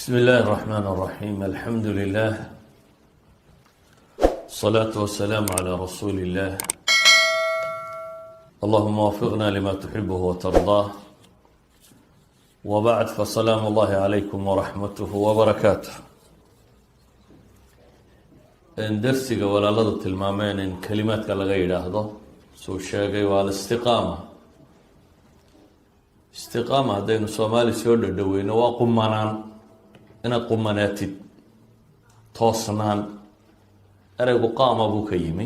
بسم الله الرحمن الرحيم الحمد لله الصلاة والسلام على رسول الله اللهم وفقنا لما تحبه وترضاه وبعد فسلام الله عليكم ورحمته وبركاته درسك ولا لضت المامين إن كلماتك لغير هذا سو شاقي والاستقامة استقامة دين الصومالي سيود الدوين وقمانان inaad qumanaatid toosnaan ereygu qaama buu ka yimi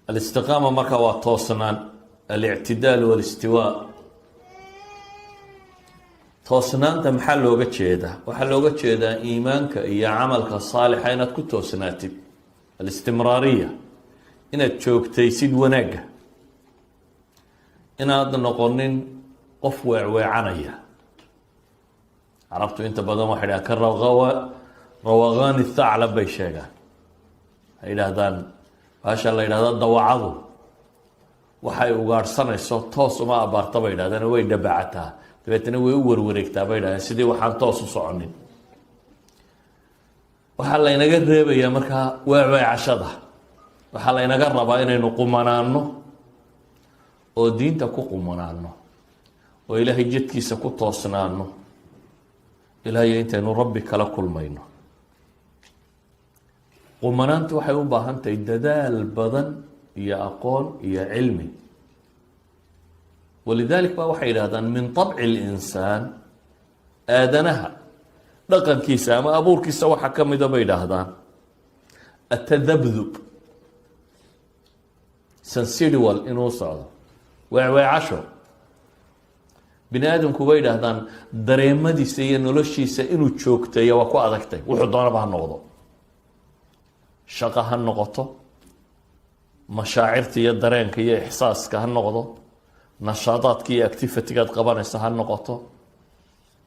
alistiqaama marka waa toosnaan alictidaal walistiwaa toosnaanta maxaa looga jeedaa waxaa looga jeedaa iimaanka iyo camalka saalixa inaad ku toosnaatid alistimraariya inaad joogtaysid wanaagga inaad noqonin qof weecweecanaya carabtu inta badan waxay dhahaan ka rawaqaani thaclab bay sheegaan waxay yidhaahdaan baasha la yidhahda dawacadu waxay ugaadhsanayso toos uma abaarta bay yidhahdeen way dhabacataa dabeetana way u warwareegtaa bay yidhahdeen sidii waxaan toos u soconin waxaa laynaga reebayaa markaa weecweecashada waxaa laynaga rabaa inaynu qumanaano oo diinta ku qumanaano oo ilaahay jidkiisa ku toosnaano ilaahay intaynu rabbi kala kulmayno qumanaantu waxay u baahan tahay dadaal badan iyo aqoon iyo cilmi walidalik baa waxay yidhahdaan min طabci اlinsaan aadanaha dhaqankiisa ama abuurkiisa waxaa ka mida bay yidhaahdaan atadabdub sensidual inuu socdo weecweecasho bini aadamku bay yidhaahdaan dareemadiisa iyo noloshiisa inuu joogteeyo waa ku adagtay wuxuu doonaba ha noqdo shaqo ha noqoto mashaacirta iyo dareenka iyo ixsaaska ha noqdo nashaadaadka iyo activity-gaad qabanaysa ha noqoto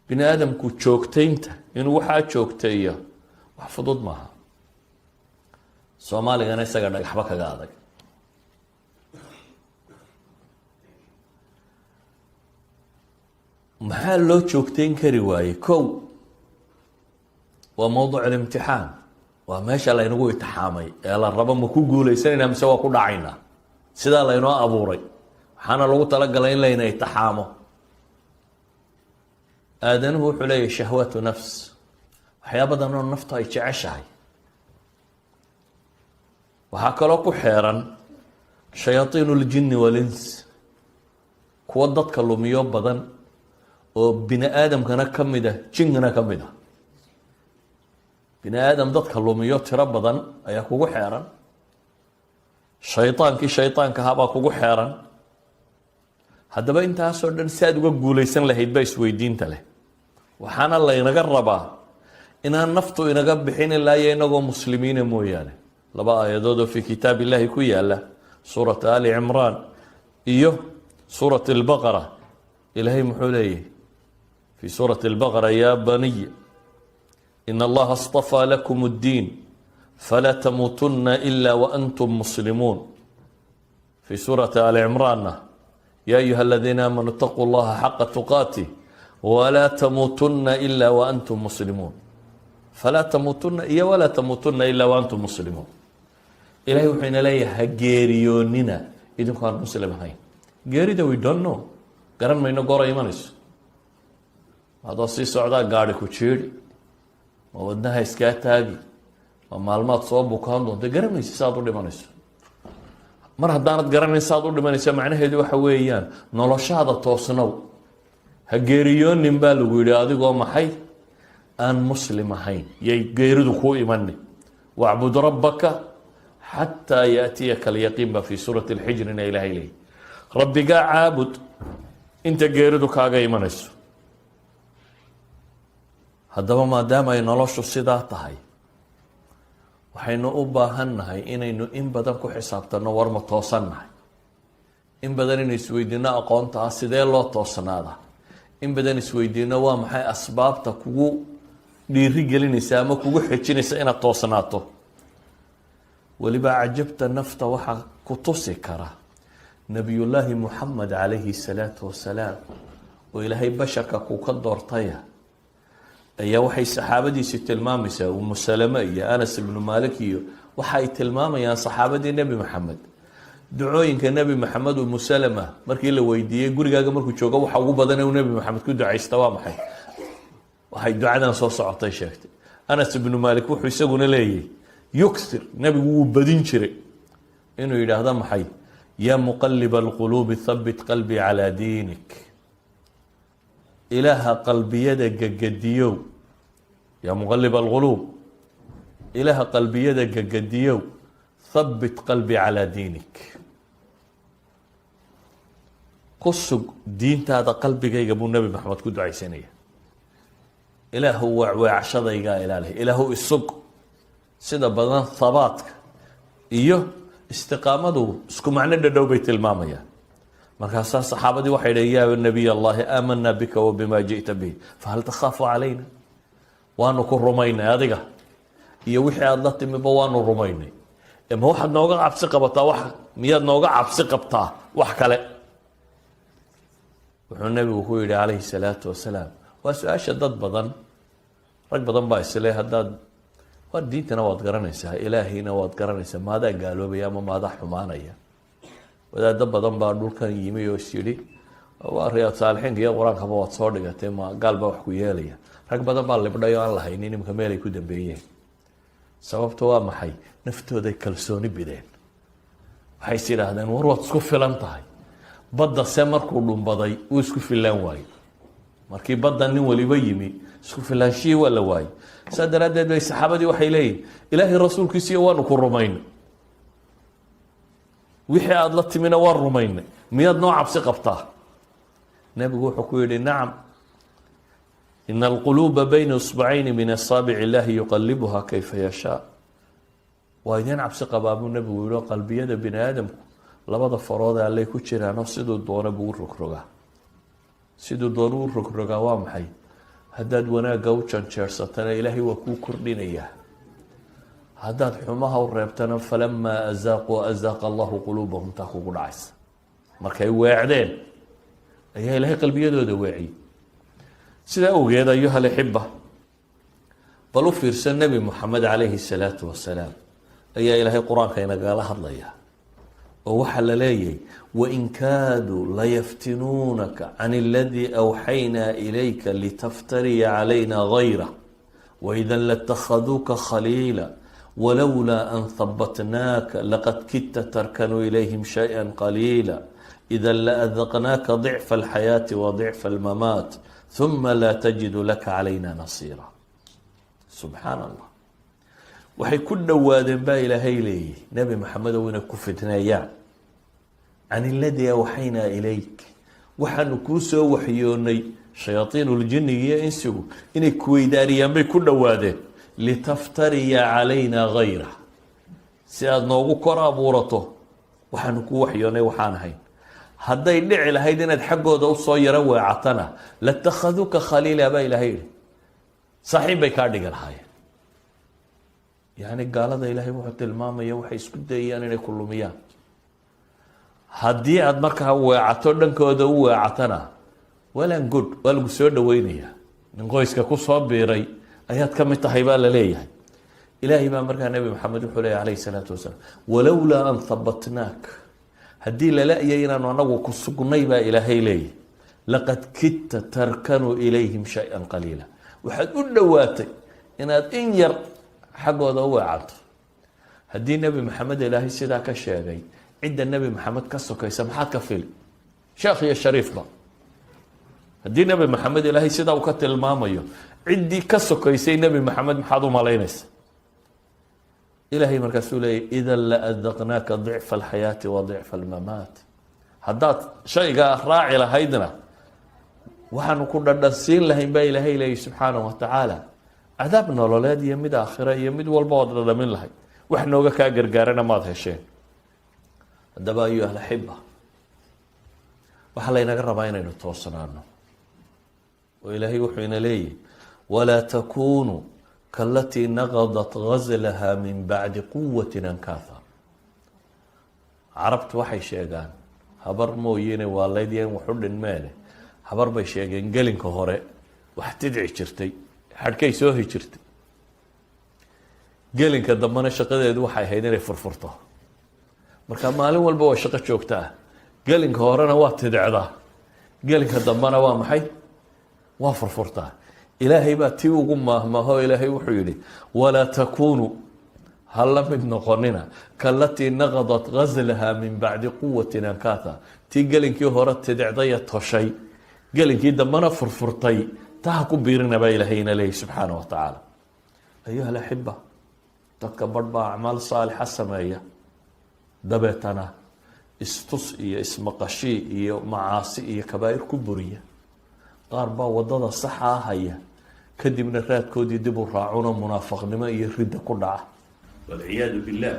bini aadamku joogtaynta inuu waxaa joogteeyo wax fudud maaha soomaaligana isaga dhagaxba kaga adag maxaa loo joogteyn kari waaye kow waa mowduc alimtixaan waa meesha laynagu itixaamay ee la rabo ma ku guuleysanayna mise waa ku dhacaynaa sidaa laynoo abuuray waxaana lagu talagalay in layna itixaamo aadanuhu wuxuu leeyahay shahwaatu nafs waxyaabadan oo naftu ay jeceshahay waxaa kaloo ku xeeran shayaaiin اljini walins kuwa dadka lumiyo badan oo bini aadamkana ka mid ah jingana ka mid ah bini aadam dadka lumiyo tiro badan ayaa kugu xeeran shaydaankii shaydaanka ahaabaa kugu xeeran haddaba intaasoo dhan si aad uga guuleysan lahayd baa isweydiinta leh waxaana laynaga rabaa inaan naftu inaga bixin ilaayo inagoo muslimiina mooyaane laba aayadood oo fii kitaab illaahi ku yaala suurata ali cimraan iyo suurat albaqara ilaahay muxuu leeyahy في سورة البقرة يا بني إن الله اصطفى لكم الدين فلا تموتن إلا وأنتم مسلمون في سورة آل عمران يا أيها الذين آمنوا اتقوا الله حق تقاته ولا تموتن إلا وأنتم مسلمون فلا تموتن ولا تموتن إلا وأنتم مسلمون إلهي وحين لا يهجيريوننا إذن كان مسلم هاي جيري ده we don't know قرن ما إنه قرأ إيمانيس adoo sii socdaa gaari ku jiiri ma wadnaha iskaa taagi ma maalmaad soo bukaan doonta garanaysa saad u dhimanayso mar haddaanad garanayn saad u dhimanaysa macnaheedu waxa weeyaan noloshaada toosnow ha geeriyoonin baa lagu yidhi adigoo maxay aan muslim ahayn yay geeridu kuu imani wacbud rabbaka xataa yaatiyaka alyaqiin baa fii suurati alxijrina ilaahay leeyahy rabbigaa caabud inta geeridu kaaga imanayso haddaba maadaama ay noloshu sidaa tahay waxaynu u baahan nahay inaynu in badan ku xisaabtanno war ma toosan nahay in badan inaynu isweydiino aqoonta ah sidee loo toosnaada in badan isweydiino waa maxay asbaabta kugu dhiiri gelinaysa ama kugu xejinaysa inaad toosnaato weliba cajabta nafta waxaa ku tusi kara nabiyullaahi muxamed calayhi salaatu wasalaam oo ilaahay basharka ku ka doortaya ayaa waxay saxaabadiisi tilmaamaysaa umu salama iyo anas ibnu malik iyo waxa ay tilmaamayaan saxaabadii nebi maxamed ducooyinka nebi maxamed umu salama markii la weydiiyey gurigaaga markuu joogo waxa ugu badan uu nebi maxamed ku ducaysta waa maxay waxay ducadan soo socotay sheegtay anas ibnu malik wuxuu isaguna leeyahay yukthir nebigu wuu badin jiray inuu yidhaahdo maxay yaa muqalib alquluubi thabbit qalbii calaa diinik ilaaha qalbiyada gagadiyow yaa muqalib alquluub ilaaha qalbiyada gagadiyow thabbit qalbii calaa diinik ku sug diintaada qalbigayga buu nebi maxamed ku ducaysanaya ilaahu weecweecshadaygaa ilaalihay ilaahu isug sida badan habaadka iyo istiqaamadu isku macno dhadhow bay tilmaamayaan markaasaa saxaabadii waxay dhaheen yaa nabiy allahi aamanaa bika wa bimaa ji'ta bihi fahal takhaafu calayna waanu ku rumaynay adiga iyo wixii aada la timiba waanu rumaynay ma waxaad nooga cabsi qabataa wax miyaad nooga cabsi qabtaa wax kale wuxuu nebigu ku yidhi calayhi salaatu wasalaam waa su-aasha dad badan rag badan baa isle haddaad war diintana waad garanaysaa ilaahiyna waad garanaysaa maadaa gaaloobaya ama maadaa xumaanaya wadaado badan baa dhulkan yimi oo is yidhi waa riyaad saalixiinka iyo qur-aankaba waad soo dhigatay ma gaal baa wax ku yeelaya rag badan baa libdhay oo aan lahaynin nimka meelay ku dambeeyeen sababta waa maxay naftooday kalsooni bideen waxay is yidhaahdeen war waad isku filan tahay badda se markuu dhumbaday uu isku filaan waayo markii badda nin waliba yimi isku filaanshihii waa la waayey saa daraaddeed bay saxaabadii waxay leeyihin ilaahay rasuulkiisiiyo waanu ku rumaynay wixii aada la timina waan rumaynay miyaad noo cabsi qabtaa nebigu wuxuu ku yidhi nacam ina alquluuba bayna isbacayni min asaabic illaahi yuqalibuha kayfa yashaa waa idin cabsi qabaa buu nebigu yihi oo qalbiyada bini aadamku labada farood allay ku jiraanoo siduu doona buu u rogrogaa siduu doona u rogrogaa waa maxay haddaad wanaagga u janjeersatana ilaahay waa kuu kordhinayaa haddaad xumaha u reebtana falamaa azaaquu azaaqa allahu quluubahum taa kugu dhacaysa markay weecdeen ayaa ilaahay qalbiyadooda weeciyey sidaa awgeed ayuha alixiba bal u fiirsan nebi moxamed calayhi salaatu wasalaam ayaa ilaahay qur-aanka inagala hadlaya oo waxaa la leeyahay wain kaaduu layaftinuunaka can aladii awxaynaa ilayka litaftariya calayna gayra waida latakhaduuka khaliila walowlaa an habatnaaka laqad kidta tarkanuu ilayhim shaya qaliila ida laadaqnaaka dicfa alxayaati wa dicfa almamaat uma laa tajidu laka calayna nasiira subxaan allah waxay ku dhowaadeen baa ilaahay leeyihi nebi maxamedow inay ku fitneeyaan can iladii awxaynaa ilayk waxaanu kuu soo waxyoonay shayaaiinuljinniga iyo insigu inay kuweydaariyaan bay ku dhowaadeen litaftariya calayna gayra si aada noogu kor abuurato waxaanu kuu waxyoonay waxaan ahayn hadday dhici lahayd inaad xaggooda usoo yaro weecatana latakhaduuka khaliila baa ilaahay yihi saaxiib bay kaa dhigi lahaayeen yacni gaalada ilaahay wuxuu tilmaamaya waxay isku dayayaan inay ku lumiyaan haddii aada markaa weecato dhankooda u weecatana walan good waa lagu soo dhaweynayaa nin qoyska ku soo biiray ayaad ka mid tahay baa la leeyahay ilaahay baa markaa nebi maxamed wuxuu leeyahy calayhi salaatu wasalaam walowlaa an habatnaak haddii lala-yay inaanu anagu ku sugnay baa ilaahay leeyahy laqad kidta tarkanuu ilayhim shay-an qaliila waxaad u dhowaatay inaad in yar xaggooda u weecato haddii nebi maxamed ilaahay sidaa ka sheegay cidda nebi maxamed ka sokaysa maxaad ka fili sheekh iyo shariifba haddii nebi maxamed ilaahay sidaa uu ka tilmaamayo ciddii ka sokaysay nebi maxamed maxaad u malaynaysa ilaahay markaasuu leeyahy idan la adaqnaaka dicfa alxayaati wa dicfa almamaat haddaad shaygaa raaci lahaydna waxaanu ku dhadhansiin lahayn baa ilaahay leeyahy subxaanahu watacaala cadaab nololeed iyo mid aakhira iyo mid walba ood dhadhamin lahayd wax nooga kaa gargaarana maad hesheen haddaba ayuha alaxiba waxaa laynaga rabaa inaynu toosnaano oo ilaahay wuxuu ina leeyahy walaa takunuu kaalatii naqadat gazlaha min bacdi quwatin ankaatha carabtu waxay sheegaan habar mooyene waalayd iyo in waxu dhinmeene habar bay sheegeen gelinka hore wax tidci jirtay xadhkay soo hijirtay gelinka dambena shaqadeedu waxay ahayd inay furfurto marka maalin walba waa shaqo joogtaa gelinka horena waa tidicdaa gelinka dambena waa maxay waa furfurtaa ilaahay baa tii ugu maahmaaho ilaahay wuxuu yidhi walaa takuunuu ha la mid noqonina kalatii naqadat gazlaha min bacdi quwatin ankaata tii gelinkii hore tidicdaya toshay gelinkii dambena furfurtay taa ha ku biirina baa ilaahayna leeyahy subxaana wa tacaala ayuha alaxiba dadka badh baa acmaal saalixa sameeya dabeetana istus iyo ismaqashii iyo macaasi iyo kabaa'ir ku buriya qaar baa wadada saxa haya kadibna raadkoodii dib u raacuno munaafaqnimo iyo ridda ku dhaca walciyaadu billaah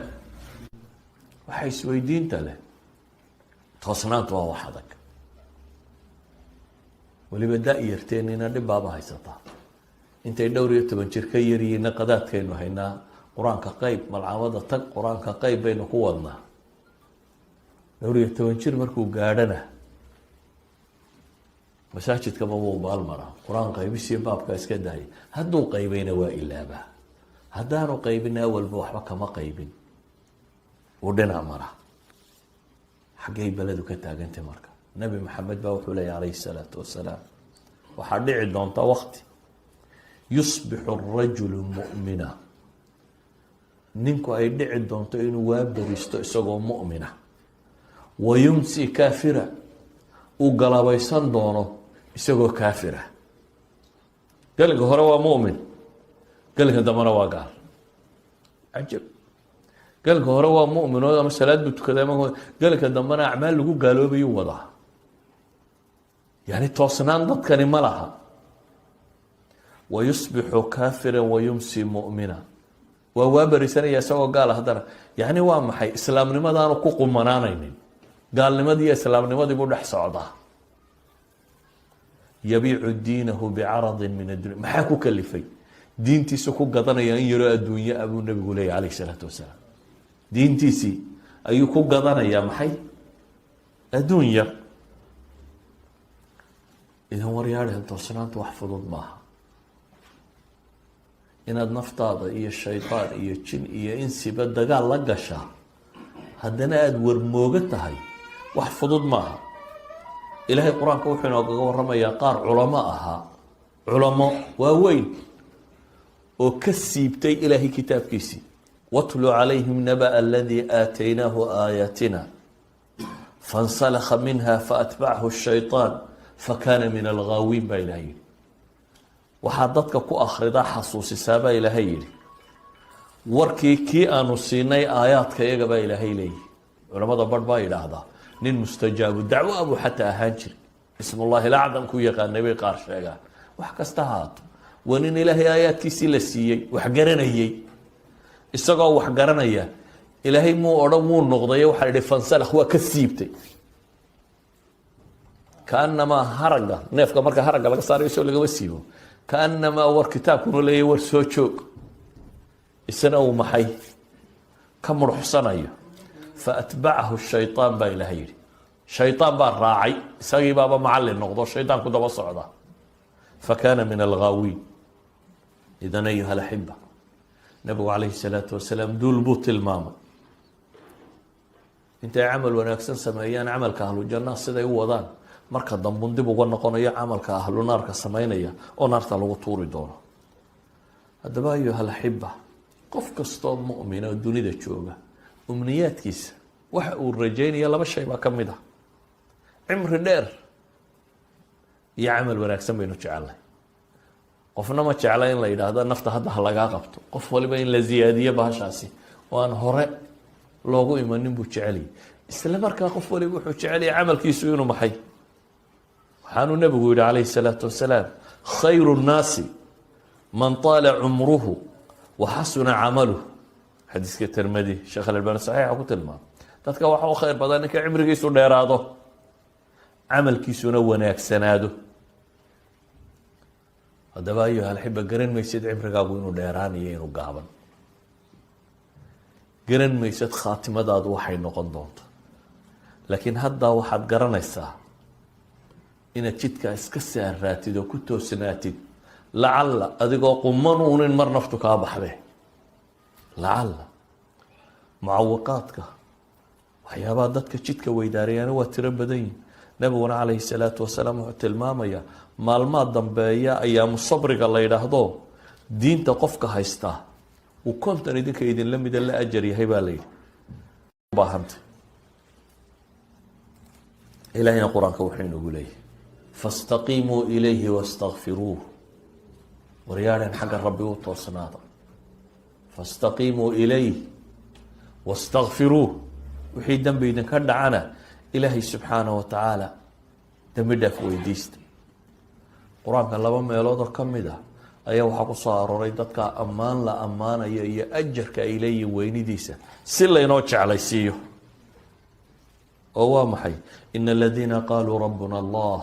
waxay isweydiinta leh toosnaantu waa wax adag weliba da-yarteenina dhib baaba haysataa intay dhowr iyo 10 jir ka yaryihiinna qadaadkaynu haynaa qur-aanka qeyb malcamada tag qur-aanka qeyb baynu ku wadnaa dhowr iyo 10 jir markuu gaadhana masaajidkaba wuu baalmaraa qur-aan qaybisiyo baabka iska dahay hadduu qaybayna waa ilaabaa haddaanu qaybin awalba waxba kama qaybin uu dhinac mara xaggay beledu ka taagantay marka nabi maxamed baa wuxuu leeyahy calayhi salaatu wasalaam waxaa dhici doonta waqti yusbixu arajulu mu'mina ninku ay dhici doonto inuu waa beristo isagoo mu'mina wayumsi kaafira uu galabaysan doono isagoo kaafira gelinka hore waa mu'min gelinka dambena waa gaal cajab gelinka hore waa mu'min oo ama salaad buu tukaday ama gelinka dambena acmaal lagu gaaloobayu wadaa yani toosnaan dadkani ma laha wayusbixu kaafira wayumsi mu'mina waa berisanaya isagoo gaala haddana yani waa maxay islaamnimadaanu ku qumanaanaynin gaalnimadii iyo islaamnimadii buu dhex socdaa yabiicu diinahu bicaradin min addunya maxaa ku kalifay diintiisa ku gadanaya in yaroo adduunye abuu nabigu leeyahy calayhi salaatu wasalaam diintiisii ayuu ku gadanayaa maxay adduun yar idan waryaadheen toosnaanta wax fudud maaha inaad naftaada iyo shaydaan iyo jin iyo insiba dagaal la gashaa haddana aada warmooga tahay wax fudud maaha ilaahay qur-aanka wuxuu inoogaga waramayaa qaar culamo ahaa culamo waaweyn oo ka siibtay ilaahay kitaabkiisii watlu calayhim naba aladii aataynaahu aayaatina fansalakha minha faatbachu shayطaan fakana min alghaawiin baa ilahay yihi waxaa dadka ku akhridaa xasuusisaa baa ilaahay yihi warkii kii aanu siinay aayaadka iyaga baa ilaahay leeyihi culamada barh baa yidhaahdaa nin mustajaabu dacwo abuu xataa ahaan jiri ismullahi lacdam ku yaqaanay bay qaar sheegaan wax kasta haato waa nin ilaahay aayaadkiisii la siiyey wax garanayey isagoo wax garanaya ilaahay muu odhan wuu noqday waxaa yihi fansalakh waa ka siibtay kaanamaa haragga neefka marka haragga laga saarayo soo lagama siibo kaanamaa war kitaabkunu leeyahy war soo joog isna uu maxay ka muruxsanayo faatbacahu shayطaan baa ilahay yihi shayطaan baa raacay isagii baaba macallin noqdo shayطaanku daba socda fakana min alghaawiin idan ayuha alaxiba nabigu calayhi salaatu wasalaam duul buu tilmaamay intay camal wanaagsan sameeyaan camalka ahlu jannaha siday u wadaan marka dambun dib uga noqonayo camalka ahlu naarka sameynaya oo naarta lagu tuuri doono haddaba ayuha alaxiba qof kastoo mu'mina oo dunida jooga umniyaadkiisa waxa uu rajaynaya laba shay baa ka mid ah cimri dheer iyo camal wanaagsan baynu jecelnay qofna ma jecla in la yidhaahdo nafta hadda ha lagaa qabto qof waliba in la ziyaadiyo bahashaasi oo aan hore loogu imanin buu jeceliyay isla markaa qof waliba wuxuu jecelaya camalkiisu inuu maxay waxaanuu nabigu yihi calayhi salaatu wasalaam khayru nnaasi man taala cumruhu wa xasuna camaluh xadiiska tirmidi sheekh alalbani saxiixa ku tilmaamay dadka waxa u khayr badan ninka cimrigiisu dheeraado camalkiisuna wanaagsanaado haddaba ayuha alxiba garan maysid cimrigaagu inuu dheeraanayo inuu gaaban garan maysad khaatimadaadu waxay noqon doonto laakiin haddaa waxaad garanaysaa inaad jidkaa iska saaraatid oo ku toosnaatid lacalla adigoo qumanuunin mar naftu kaa baxde lacalla mucawiqaadka waxyaabaha dadka jidka weydaarayaana waa tiro badan yihin nabiguna calayhi salaatu wasalaam wuxuu tilmaamayaa maalmaha dambeeya ayaamu sabriga la yidhaahdo diinta qofka haystaa uu konton idinka idinla mida la ajar yahay baa la yidhi baahanta ilahina qur-aanka wuxuu inoogu leeyahay faاstaqiimuu ilayhi wastakfiruuh waryaadhan xagga rabbi u toosnaada faاstaqiimuu ilayh wastakfiruuh wixii dembi idinka dhacana ilaahay subxaanaه wa tacaala dembi dhaaf weydiista qur-aanka laba meeloodoo ka mid ah ayaa waxaa ku soo arooray dadka ammaan la ammaanayo iyo ajarka ay leeyihin weynidiisa si laynoo jeclaysiiyo oo waa maxay ina aladiina qaaluu rabbuna allah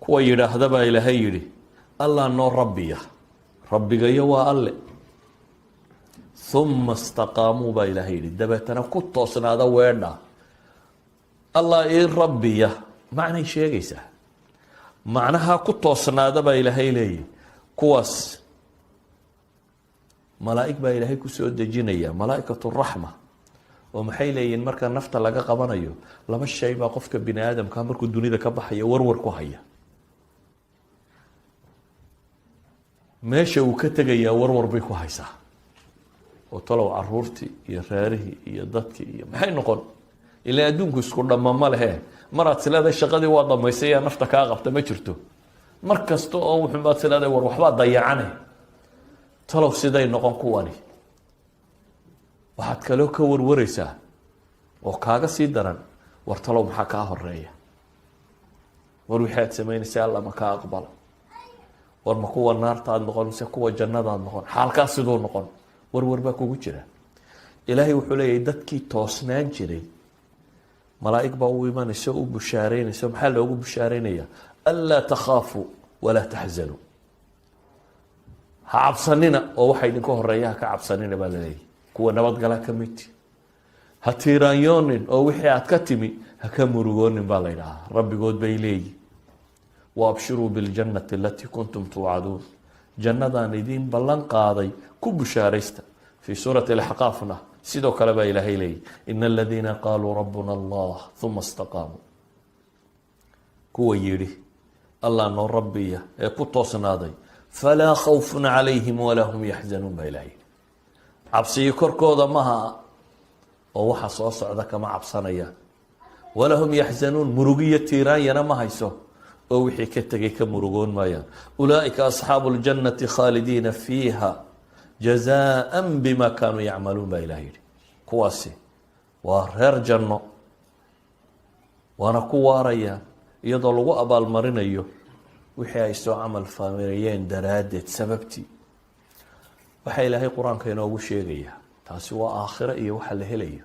kuwa yidhaahda baa ilaahay yidhi allah noo rabbiya rabbigayo waa alle uma istaqaamuu baa ilaahay yidhi dabeetana ku toosnaada weedha allah ii rabbiya macnay sheegaysaa macnaha ku toosnaada baa ilaahay leeyihi kuwaas malaa'ig baa ilaahay kusoo dejinaya malaa'ikatu raxma oo maxay leeyihiin marka nafta laga qabanayo laba shay baa qofka bini aadamka markuu dunida ka baxaya warwar ku haya meesha uu ka tegayaa warwar bay ku haysaa oo talow caruurtii iyo reerihii iyo dadkii iyo maxay noqon ilaa adduunku isku dhamma ma lehe maraad sileeday shaqadii waa dhamaysay yaa nafta kaa qabta ma jirto mar kasta oo wuxuubaad sileeday war waxbaa dayacane talow siday noqon kuwani waxaad kaloo ka warwaraysaa oo kaaga sii daran war talow maxaa kaa horeeya war wixii aad samaynaysa alla ma kaa aqbala war ma kuwa naartaad noqon mise kuwa jannadaad noqon xaalkaa siduu noqon warwar baa kugu jira ilaahay wuxuu leeyahay dadkii toosnaan jiray malaa'ig baa u imanaysa u bushaareynaysa maxaa loogu bushaaraynaya anlaa takhaafuu walaa taxzanuu ha cabsanina oo waxa idinka horeeya ha ka cabsanina baa laleeyahy kuwa nabadgala ka midti ha tiiraanyoonin oo wixii aad ka timi ha ka murugoonin baa la ydhahaa rabbigood bay leeyihi waabshiruu biاljannati alatii kuntum tuucaduun jannadaan idiin ballan qaaday ku bushaaraysta fii suurati اlaxqaafna sidoo kale baa ilaahay leeyihi ina aladiina qaaluu rabbuna allah uma istaqaamuu kuwa yidhi allah noo rabbiya ee ku toosnaaday falaa khawfun calayhim walaa hum yaxzanuun baa ilahay yihi cabsiyo korkooda maha oo waxa soo socda kama cabsanayaan walaa hum yaxzanuun murugiyo tiiraanyana ma hayso oo wixii ka tegay ka murugoon maayaan ulaaئika asxaabu اljannati khaalidiina fiiha jazaan bima kaanuu yacmaluun baa ilaah yihi kuwaasi waa reer janno waana ku waarayaan iyadoo lagu abaalmarinayo wixii ay soo camal fameeyeen daraaddeed sababtii waxaa ilaahay qur-aanka inoogu sheegayaa taasi waa aakhiro iyo waxa la helayo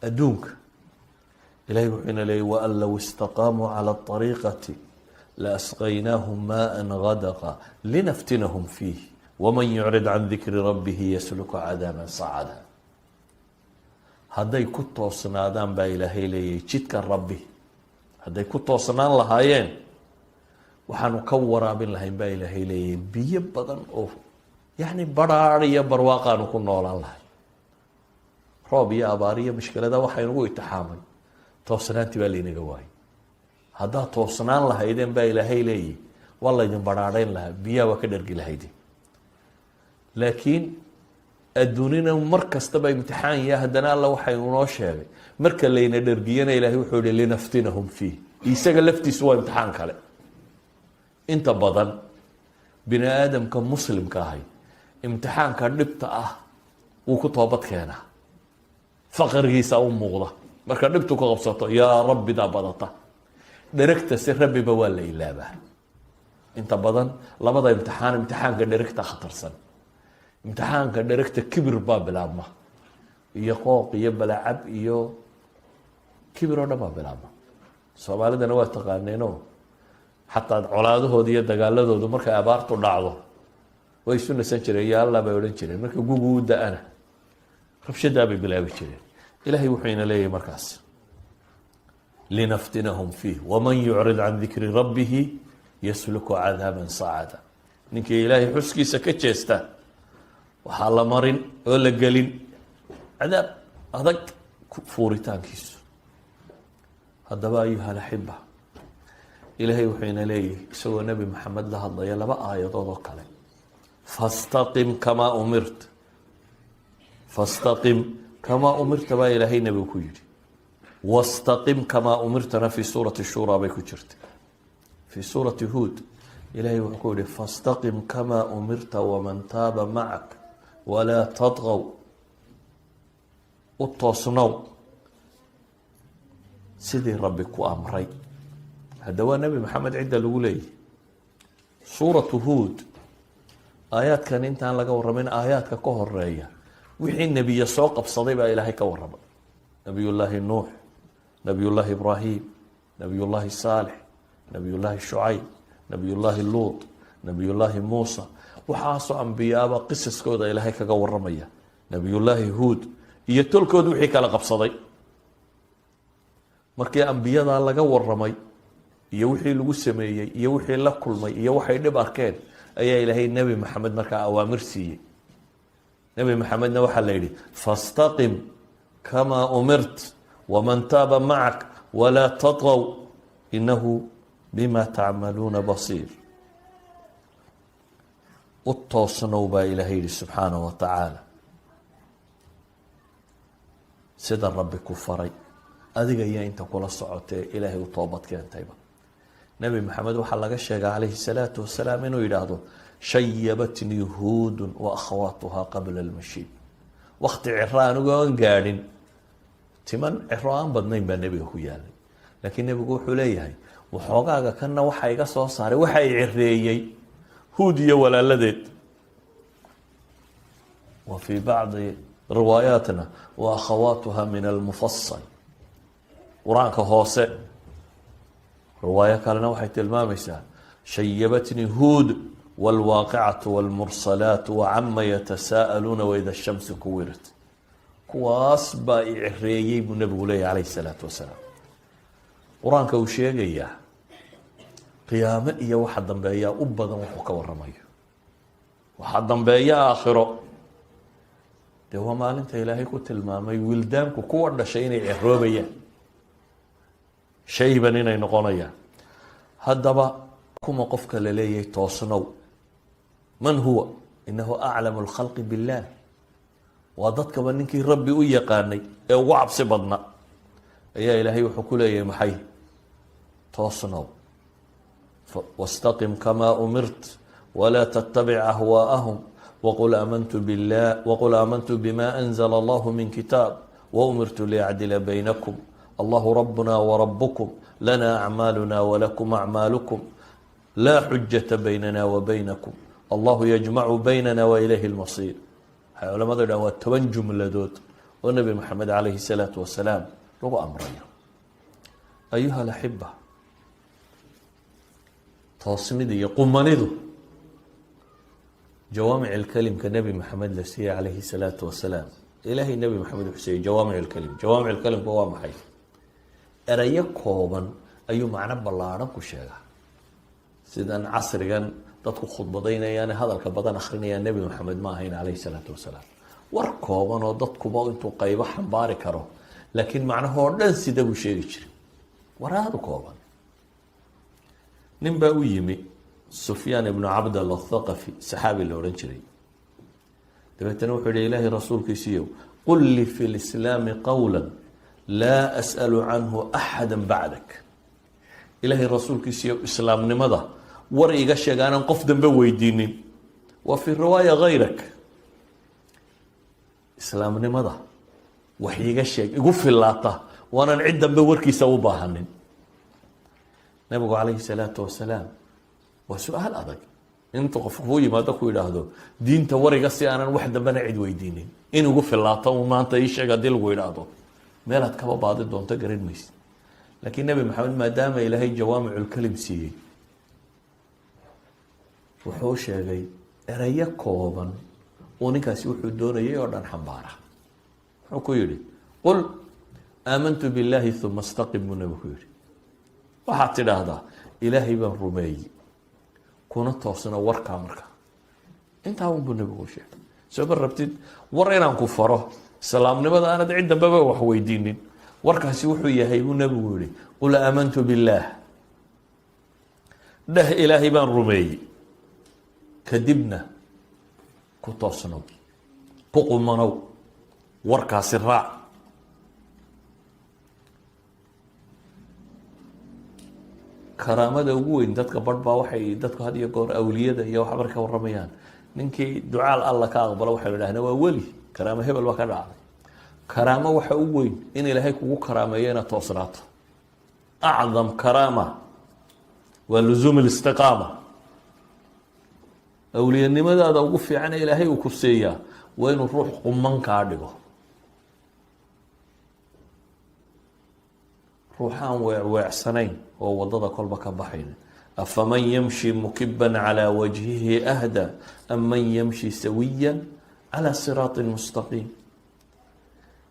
adduunka ilahay wuxuu ina leeyay waan low istaqaamuu calى الطariiqati laasqaynaahum maءa غadaqa linaftinahum fiih waman yucrid can dikri rabbihi yasluka cadaaban sacada hadday ku toosnaadaan baa ilaahay leeyahay jidka rabbi hadday ku toosnaan lahaayeen waxaanu ka waraabin lahayn baa ilaahay leeyahay biyo badan oo yacni badhaadh iyo barwaaqaanu ku noolaan lahay roob iyo abaar iyo mushkilada waxaynugu itixaamay toosnaantii baa laynaga waayay haddaad toosnaan lahaydeen baa ilaahay leeyahy waa laydin badhaadhayn lahaa biyaha waa ka dhargi lahayde laakiin adduunina mar kastaba imtixaan ya haddana alla waxay noo sheegay marka layna dhargiyana ilaahay wuxuu ihi linaftinahum fiih isaga laftiisu waa imtixaan kale inta badan bini aadamka muslimka ahay imtixaanka dhibta ah wuu ku toobad keenaa faqrigiisa u muuqda marka dhibtu ka qabsato yaa rabbidaa badata dheragta si rabbiba waa la ilaabaa inta badan labada imtixaan imtixaanka dheragta khatarsan imtixaanka dheragta kibir baa bilaabma iyo qooq iyo balacab iyo kibir oo dhan baa bilaabma soomaalidana waa taqaaneeno xataa colaadahooda iyo dagaaladoodu markay abaartu dhacdo way isu nasan jireen ya allah bay odhan jireen marka gugu u da-ana rabshadaa bay bilaabi jireen ilaahay wuxuu ina leeyahay markaas linaftinahum fiih waman yucrid can dikri rabbihi yasluku cadaaban sacada ninkii ilaahay xuskiisa ka jeesta waxaa la marin oo la gelin cadaab adag fuuritaankiisu. haddaba ayuha alaxiba, ilaahay wuxuu ina leeyahay isagoo nebi maxamed la hadlaya laba aayadood oo kale, fastaqim kamaa umirta, fastaqim kamaa umirta baa ilaahay nebigu ku yidhi, wastaqim kamaa umirtana fii suurati shuuraa bay ku jirta. fii suurati huud ilaahay wuxuu ku yihi fastaqim kamaa umirta waman taaba macak walaa tadqow, u toosnow sidii rabbi ku amray. hadda waa nebi maxamed cidda lagu leeyahy. suuratu huud aayaadkan intaan laga warramin aayaadka ka horeeya wixii nebiya soo qabsaday baa ilaahay ka warramay. nabiyullaahi nuux, nabiyullaahi ibraahim, nabiyullaahi saalix, nabiyullaahi shucayb, nabiyullaahi luut, nabiyullaahi muusa, waxaasoo ambiyaaba qisaskooda ilaahay kaga warramaya. nabiyullaahi huud iyo tolkood wixii kala qabsaday. markii ambiyadaa laga warramay iyo wixii lagu sameeyey iyo wixii la kulmay iyo waxay dhib arkeen ayaa ilaahay nebi maxamed markaa awaamir siiyey. nebi maxamedna waxaa la yidhi fastaqim kamaa umirt waman taaba macak walaa tadqow inahu bima tacmaluuna basiir. u toosnow baa ilaahay yidhi subxaanahu wa tacaala sida rabbi ku faray, adiga iyo inta kula socotee ilaahay u toobad keentayba. nebi maxamed waxaa laga sheegay calayhi salaatu wasalaam inuu yidhaahdo shayabatnii huudun wa akhawaatuhaa qabla almashiib. wakti ciro anigu aan gaadhin, timan ciro aan badnayn baa nebiga ku yaalay, laakiin nebigu wuxuu leeyahay waxoogaaga kanna waxa iga soo saaray waxa i cireeyey huud iyo walaaladeed. wa fii bacdi riwaayaatna wa akhawaatuha min almufasal, qur-aanka hoose riwaayo kalena waxay tilmaamaysaa shayabatnii huud wاlwaaqicatu wاlmursalaat wacama yatasaa'aluuna waida shamsi kuwirat. kuwaas baa i cireeyey buu nebigu leeyahy calayhi salaatu wasalaam. qur-aanka uu sheegayaa qiyaamo iyo waxa dambeeyaa u badan wuxuu ka waramayo. waxa dambeeya aakhiro dee waa maalinta ilaahay ku tilmaamay wildaanku kuwa dhashay inay ciroobayaan, shayban inay noqonayaan. haddaba kuma qofka la leeyahay toosnow, man huwa? inahu aclamu lkhalqi biاllah, waa dadkaba ninkii rabbi u yaqaanay ee ugu cabsi badna ayaa ilaahay wuxuu ku leeyahay maxay? toosnow. wastaqim kamaa umirt walaa tattabic ahwaa'ahum waqul aamantu bima anzla allahu min kitaab waumirtu liyacdila baynakum allahu rabbuna warabukum lana acmaaluna walakum acmaalukum laa xujata baynana wa baynakum allahu yajmacu baynana wa ilayhi lmasiir. waxay culamadu dhahan waa 10 jumladood oo nebi maxamed calayhi salaatu wasalaam lagu amrayo. ayuha alaxiba, toosnida iyo qumanidu jawaamic alkalimka nebi maxamed la siiyey calayhi salaatu wasalaam. ilaahay nebi maxamed wuxuu siiyey jawaamic alkalim. jawaamic alkalimka waa maxay? erayo kooban ayuu macno ballaadhan ku sheegaa. sidan casrigan dadku khudbadaynayaan hadalka badan akrinayaan nebi maxamed ma ahayn calayhi salaatu wasalaam. war kooban oo dadkuba intuu qaybo xambaari karo laakiin macnahoo dhan sida buu sheegi jiray. waraadu kooban. nin baa u yimi sufyaan ibnu cabdalla athaqafi, saxaabi la odhan jiray. dabeetana wuxuu yihi ilaahay rasuulkiisiiyow qul lii fi lislaami qawla laa as'alu canhu axada bacdak. ilaahay rasuulkiisiiyow islaamnimada war iga sheeg aanan qof dambe weydiinin. wa fii riwaaya hayrak, islaamnimada wax iga sheeg igu filaata waanan cid dambe warkiisa u baahanin. nabigu calayhi salaatu wasalaam waa su-aal adag. inta qof kuu yimaado ku yidhaahdo diinta wariga si aanan wax dambena cid weydiinin, in igu filaato un maanta ii sheeg haddii lagu yidhaahdo meelaad kaba baadi doonto garan maysid. laakiin nebi maxamed maadaama ilaahay jawaamiculkalim siiyey, wuxuu sheegay erayo kooban oo ninkaasi wuxuu doonayay oo dhan xambaara. wuxuu ku yidhi qul aamantu biاllahi uma istaqim buu nebigu ku yidhi. waxaad tidhaahdaa ilaahay baan rumeeyey kuna toosna warkaa marka intaa unbuu nebigu u sheegay. soo ma rabtid war inaan ku faro islaamnimada aanad cid dambeba wax weydiinin, warkaasi wuxuu yahay buu nebigu yihi qul aamantu billaah, dheh ilaahay baan rumeeyey, kadibna ku toosnow, ku qumanow, warkaasi raac. karaamada ugu weyn dadka barh baa waxay dadku had iyo goor awliyada iyo waxa marka waramayaan, ninkii ducaal alla ka aqbalo waxay yidhahdeen waa weli, karaamo hebel baa ka dhacday. karaamo waxa u weyn in ilaahay kugu karaameeyo inaad toosnaato. acdam karaama waa luzuum alistiqaama. awliyanimadaada ugu fiican ee ilaahay uu ku siiyaa waa inuu ruux quman kaa dhigo, ruuxaan weecweecsanayn oo wadada kolba ka baxayn. afaman yamshi mukiban calaa wajhihi ahda am man yamshi sawiyan calaa siraatin mustaqiim.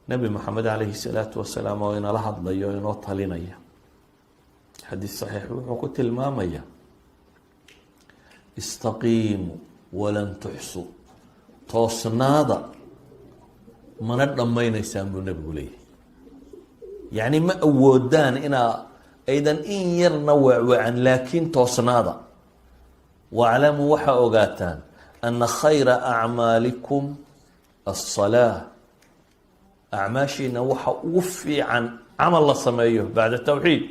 nabi maxamed calayhi salaatu wasalaam oo inala hadlayo inoo talinaya, xadiis saxiix wuxuu ku tilmaamaya istaqiimu walan tuxsu, toosnaada mana dhammaynaysaan buu nebigu leeyahy. yacni ma awoodaan inaa aydan in yarna weecweecan, laakiin toosnaada. waaclamuu waxaa ogaataan ana khayra acmaalikum aلsalaa, acmaashiina waxa ugu fiican camal la sameeyo bacda tawxiid,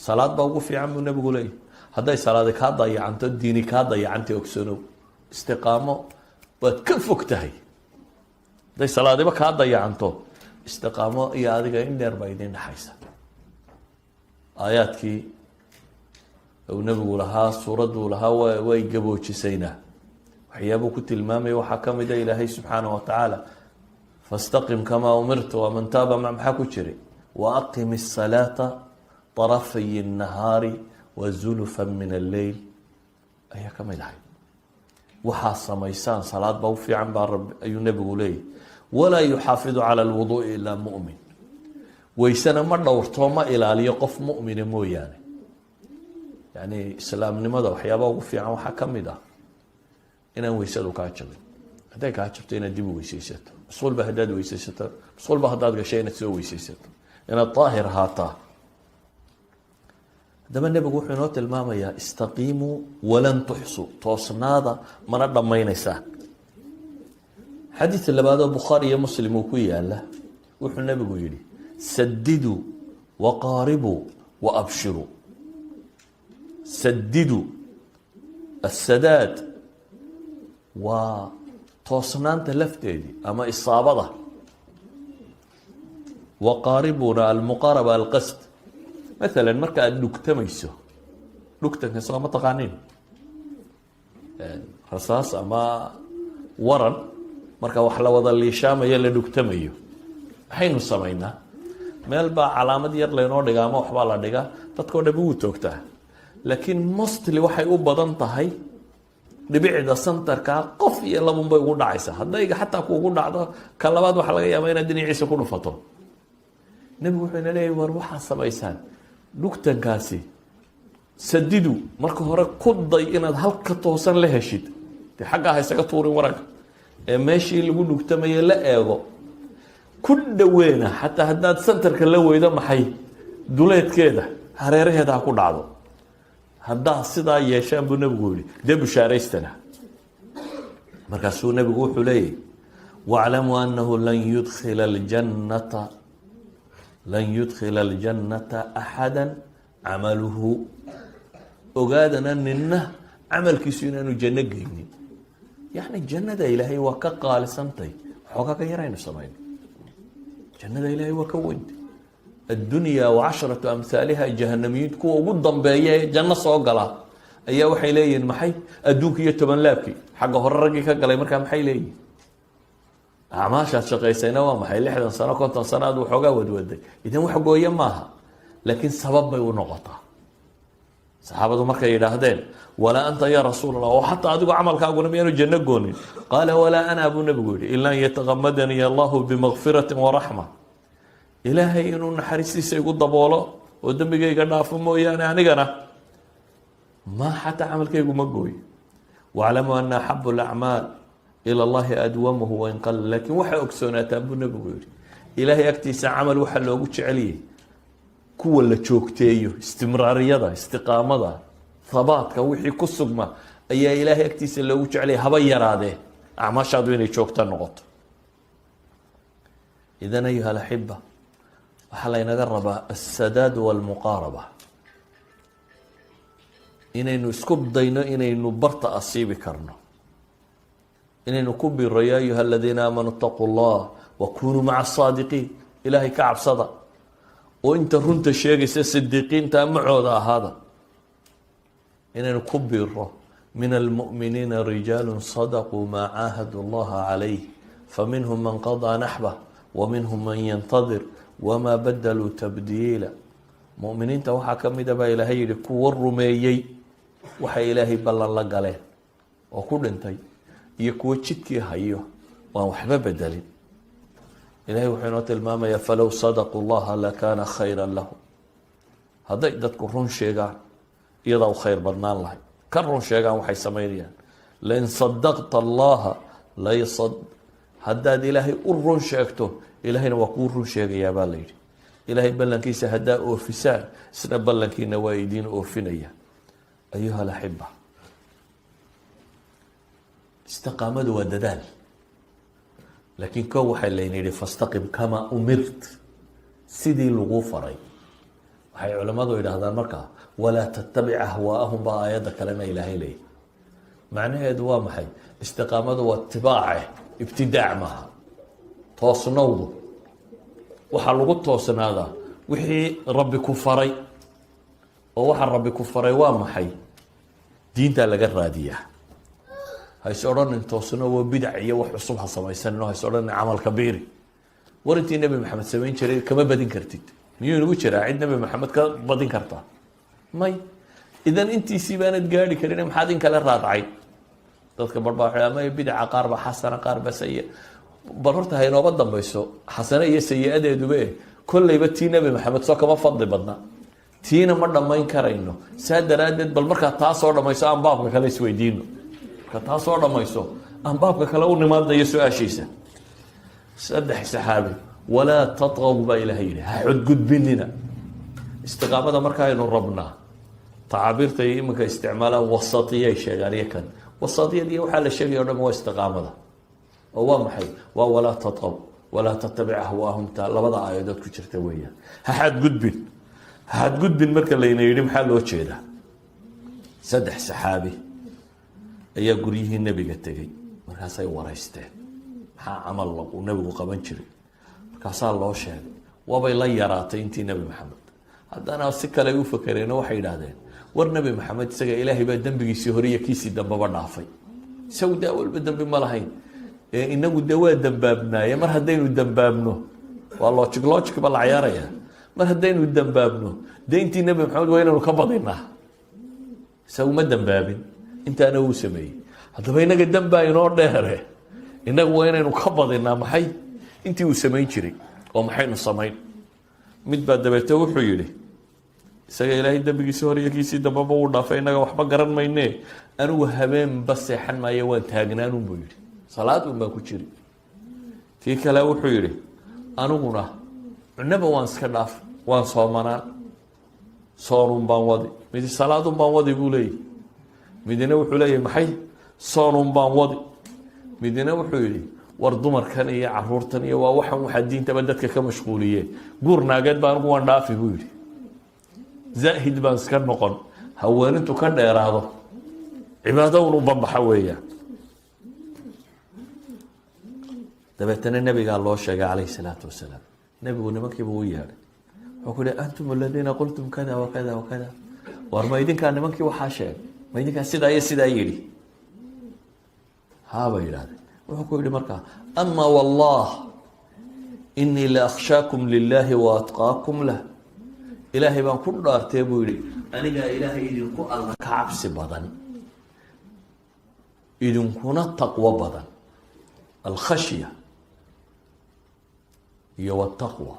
salaad baa ugu fiican buu nebigu leeyahy. hadday salaadi kaa dayacanto, diini kaa dayacantay ogsanow, istiqaamo waad ka fog tahay. hadday salaadiba kaa dayacanto, istiqaamo iyo adiga in dheer baa idin dhexaysa. aayaadkii uu nebigu lahaa, suuradduu lahaa way gaboojisaynaa. waxyaabuu ku tilmaamaya waxaa ka mida ilaahay subxaanaه watacaala fastaqim kamaa umirta waman taaba maxaa ku jiray waaqim الsalaata طarafay الnahaari wazulfa min alleyl ayaa ka mid ahay. waxaa samaysaan salaad baa u fiican baa rabbi ayuu nebigu leeyahy. walaa yuxaafidu calى اlwuduءi ilaa muؤmin, weysana ma dhowrtoo ma ilaaliyo qof mu'mina mooyaane. yani islaamnimada waxyaabaa ugu fiican waxaa ka mid ah inaan weysadu kaa jabin. hadday kaa jabto inaad dib u weysaysato, masquulba haddaad weysaysato, masquulba haddaad gashay inaad soo weysaysato, inaad daahir ahaataa. haddaba nebigu wuxuu inoo tilmaamayaa istaqiimuu walan tuxsu, toosnaada mana dhammaynaysaan. xadiid labaadoo bukhaari iyo muslim uu ku yaala wuxuu nebigu yihi sadiduu waqaaribuu waabshiruu. sadiduu, asadaad waa toosnaanta lafteedii ama isaabada. waqaaribuna almuqaaraba alqasd. maalan marka aada dhugtamayso, dhugtanka soo ma taqaaniin, rasaas ama waran marka wax la wada liishaamayo la dhugtamayo, maxaynu samaynaa? meel baa calaamad yar laynoo dhigaa ama waxbaa la dhigaa, dadkao dham wuu toogtaa. laakiin mostly waxay u badan tahay dhibicda santarkaa qof iyo labunbay ugu dhacaysaa. haddayga xataa kuugu dhacdo ka labaad waxaa laga yaabaa inaad dhinaciisa ku dhufato. nebigu wuxuu ina leeyahy war waxaa samaysaan dhugtankaasi, sadidu marka hore ku day inaad halka toosan la heshid, dee xaggaa ha isaga tuurin waranka, ee meeshii lagu dhugtamaye la eego, ku dhaweena xataa haddaad santarka la weydo maxay duleedkeeda hareeraheeda ha ku dhacdo. haddaa sidaa yeeshaan buu nebigu yihi dee bushaaraystana. markaasuu nebigu wuxuu leeyahy waclamuu anahu lan yudkhila aljannata axada camaluhu. ogaadana nina camalkiisu inaanu janno geynin. yacni jannada ilaahay waa ka qaalisantay waxoogaa ka yaraynu samayno. jannada ilaahay waa ka weyntay. addunya wacasharatu amhaaliha, jahanamiyiin kuwa ugu dambeeya ee janno soo gala ayaa waxay leeyihiin maxay adduunka iyo 10 laabkii xagga hore raggii ka galay. markaa maxay leeyihin? acmaashaad shaqaysayna waa maxay 60 sano 50 sano aad waxoogaa wadwaday, idan wax gooye maaha, laakiin sabab bay u noqotaa. saxaabadu markay yidhaahdeen walaa anta ya rasuul allah, oo xataa adigu camalkaaguna miyaanu janno goonin? qaala walaa ana buu nebigu yihi ila an yatagamadanii allahu bimakfirati waraxma. ilaahay inuu naxariistiisa igu daboolo oo dembigayga dhaafo mooyaane anigana ma xataa camalkaygu ma gooyo. waclamuu ana axabu alacmaal ila allahi adwamuhu wain qala. laakiin waxay ogsoonaataan buu nebigu yihi ilaahay agtiisa camal waxaa loogu jeceliyay kuwa la joogteeyo, istimraariyada, istiqaamada, habaadka, wixii ku sugma ayaa ilaahay agtiisa loogu jeceliyay, haba yaraadee acmaashaadu inay joogta noqoto. idan ayuha alaxiba, waxaa laynaga rabaa alsadaad walmuqaaraba, inaynu isku dayno inaynu barta asiibi karno, inaynu ku biro ya ayuha aladiina aamanuu itaquu llah wakunuu maca asaadiqiin, ilaahay ka cabsada oo inta runta sheegaysa sidiiqiinta macooda ahaada. inaynu ku biro min almu'miniina rijaalu sadaquu maa caahadu llaha calayh faminhum man qadaa naxbah waminhum man yantadir wamaa badaluu tabdiila. mu'miniinta waxaa ka mida baa ilaahay yihi kuwa rumeeyey waxay ilaahay ballan la galeen oo ku dhintay, iyo kuwo jidkii hayo waan waxba bedelin. ilahay wuxuu inoo tilmaamayaa falow sadaquu llaha lakaana khayra lahu. hadday dadku run sheegaan iyadaa u khayr badnaan lahay. ka run sheegaan waxay samaynayaan lain sadaqta allaha haddaad ilaahay u run sheegto ilaahayna waa kuu run sheegayaa baa la yidhi. ilaahay ballankiisa haddaa oofisaan isna ballankiina waa idiin oofinaya. ayuha alaxiba, istiqaamadu waa dadaal, laakiin ko waxay layna yihi fastaqim kamaa umirt, sidii laguu faray. waxay culamadu yidhaahdaan markaa walaa tattabic ahwaa'ahum baa aayadda kalena ilaahay leeyahy. macnaheedu waa maxay? istiqaamadu waa itibaace, ibtidaac maaha. toosnowdu waxaa lagu toosnaadaa wixii rabbi ku faray, oo waxa rabbi ku faray waa maxay? diintaa laga raadiyaa. hays odhanin toosno waa bidac iyo wax cusub ha samaysanino, hays odhanin camalka biiri. war intii nebi maxamed samayn jiray kama badin kartid. miyuu inagu jiraa cid nebi maxamed ka badin kartaa? may. idan intiisii baanad gaari karin, maxaad in kale raadcay? dadka barbaa ama bidaca qaar ba xasana, qaar ba sayi. bal horta ha inooba dambayso xasane iyo sayi-adeedube kolleyba tii nebi maxamed soo kama fadli badna, tiina ma dhammayn karayno. saa daraaddeed bal markaa taa soo dhammayso aan baabka kale isweydiino. marka taa soo dhammayso aan baabka kale u nimaadayo su-aashiisa. 3 saxaabi walaa tatqaw baa ilahay yihi, ha xodgudbinina. istiqaamada markaaynu rabnaa tacaabiirta iyo iminka isticmaalaan wasatiyay sheegaan. iyo kan wasatiyadiiy waxaa la sheegaya o dham waa istiqaamada. oo waa maxay? waa walaa tatqaw walaa tattabic ahwaahum, taa labada aayadood ku jirta weeyaan. ha xadgudbin. ha xadgudbin marka layna yidhi maxaa loo jeedaa? 3 saxaabi ayaa guryihii nebiga tegey, markaasay waraysteen maxaa camal uu nebigu qaban jiray. markaasaa loo sheegay. waabay la yaraatay intii nebi maxamed. haddana si kale u fakereen, waxay idhaahdeen war nebi maxamed isaga ilaahay baa dembigiisii hore iyo kiisii dambaba dhaafay, isagu daa walba dembi ma lahayn. inagu de waa dambaabnaaye, mar haddaynu dambaabno waa logic ba la cayaaraya. mar haddaynu dambaabno de intii nebi maxamed waa inaynu ka badinaa. isagu ma dambaabin, intaana uu sameeyey. haddaba inaga dambaa inoo dheere, inagu waa inaynu ka badinaa maxay? intii uu samayn jiray. oo maxaynu samayn? mid baa dabeete wuxuu yihi isaga ilaahay dembigiisii hore iyo kiisii dambaba uu dhaafay, inaga waxba garan mayne, anigu habeenba seexan maayo waan taagnaanun buu yihi, salaad un baan ku jiri. kii kale wuxuu yihi aniguna cunaba waan iska dhaaf, waan soomanaan, soonun baan wadi. midi salaadun baan wadi buu leeyahy. midina wuxuu leeyahy maxay? soonun baan wadi. midina wuxuu yihi war dumarkan iyo caruurtan iyo waa waxan waxaa diintaba dadka ka mashquuliyeen, guur naageed baa anigu waan dhaafi buu yihi. zaahid baan iska noqon, haweenintu ka dheeraado, cibaado un u banbaxa weeyaan. dabeetana nabigaa loo sheegay calayhi salaatu wasalaam. nebigu nimankiiba u yeedhay, wuxuu ku yihi antum aladiina qultum kada wakada wakada. war ma idinkaa nimankii waxaa sheegay? ma idinkaa sidaa iyo sidaa yidhi? haabay yidhahdeen. wuxuu ku yihi markaa ama wallah inii la akhshaakum lilahi wa atqaakum lah. ilaahay baan ku dhaartee buu yihi anigaa ilaahay idinku alla ka cabsi badan, idinkuna taqwo badan. alkhashya iyo wataqwa,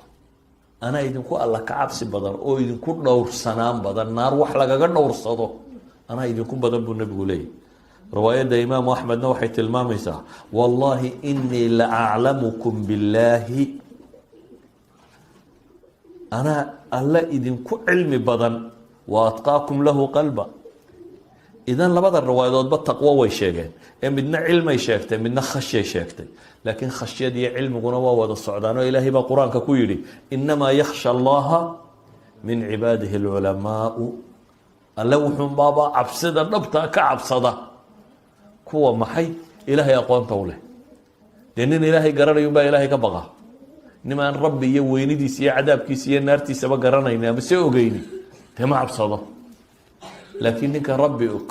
anaa idinku alla ka cabsi badan oo idinku dhowrsanaan badan. naar wax lagaga dhowrsado anaa idinku badan buu nebigu leeyahy. riwaayadda imaamu axmedna waxay tilmaamaysaa wallahi inii la aclamukum billaahi, anaa alla idinku cilmi badan wa atqaakum lahu qalba. idan labada riwaayadoodba taqwo way sheegeen, ee midna cilmay sheegtay midna khashyay sheegtay, laakiin khashyad iyo cilmiguna waa wada socdaan oo ilaahay baa qur-aanka ku yidhi inamaa yakhsha allaha min cibaadihi alculamaau, alle wuxuunbaaba cabsida dhabta ka cabsada kuwa maxay ilaahay aqoonta u leh. dee nin ilaahay garanayunbaa ilaahay ka baqa, nimaan rabbi iyo weynidiisa iyo cadaabkiisa iyo naartiisaba garanayni ama se ogeyni dee ma cabsado. laakiin ninka rabbi og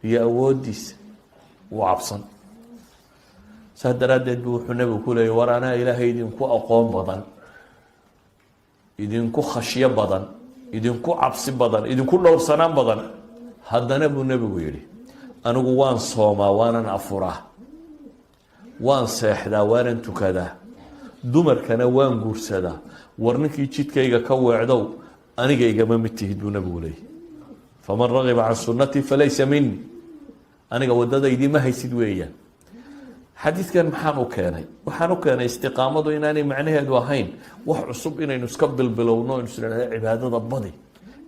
iyo awoodiisa wuu cabsan. saas daraaddeed buu wuxuu nebigu ku leeyay war anaa ilaahay idinku aqoon badan, idinku khashyo badan, idinku cabsi badan, idinku dhowrsanaan badan. haddana buu nebigu yidhi anigu waan soomaa waanan afuraa, waan seexdaa waanan tukadaa, dumarkana waan guursadaa, war ninkii jidkayga ka weecdow aniga igama mid tihid buu nebigu leeyay. faman ragiba can sunnatii falaysa minii, aniga wadadaydii ma haysid weeyaan. xadiidkan maxaan u keenay? waxaan u keenay istiqaamadu inaanay macnaheedu ahayn wax cusub inaynu iska bilbilowno inu isnahda cibaadada badi,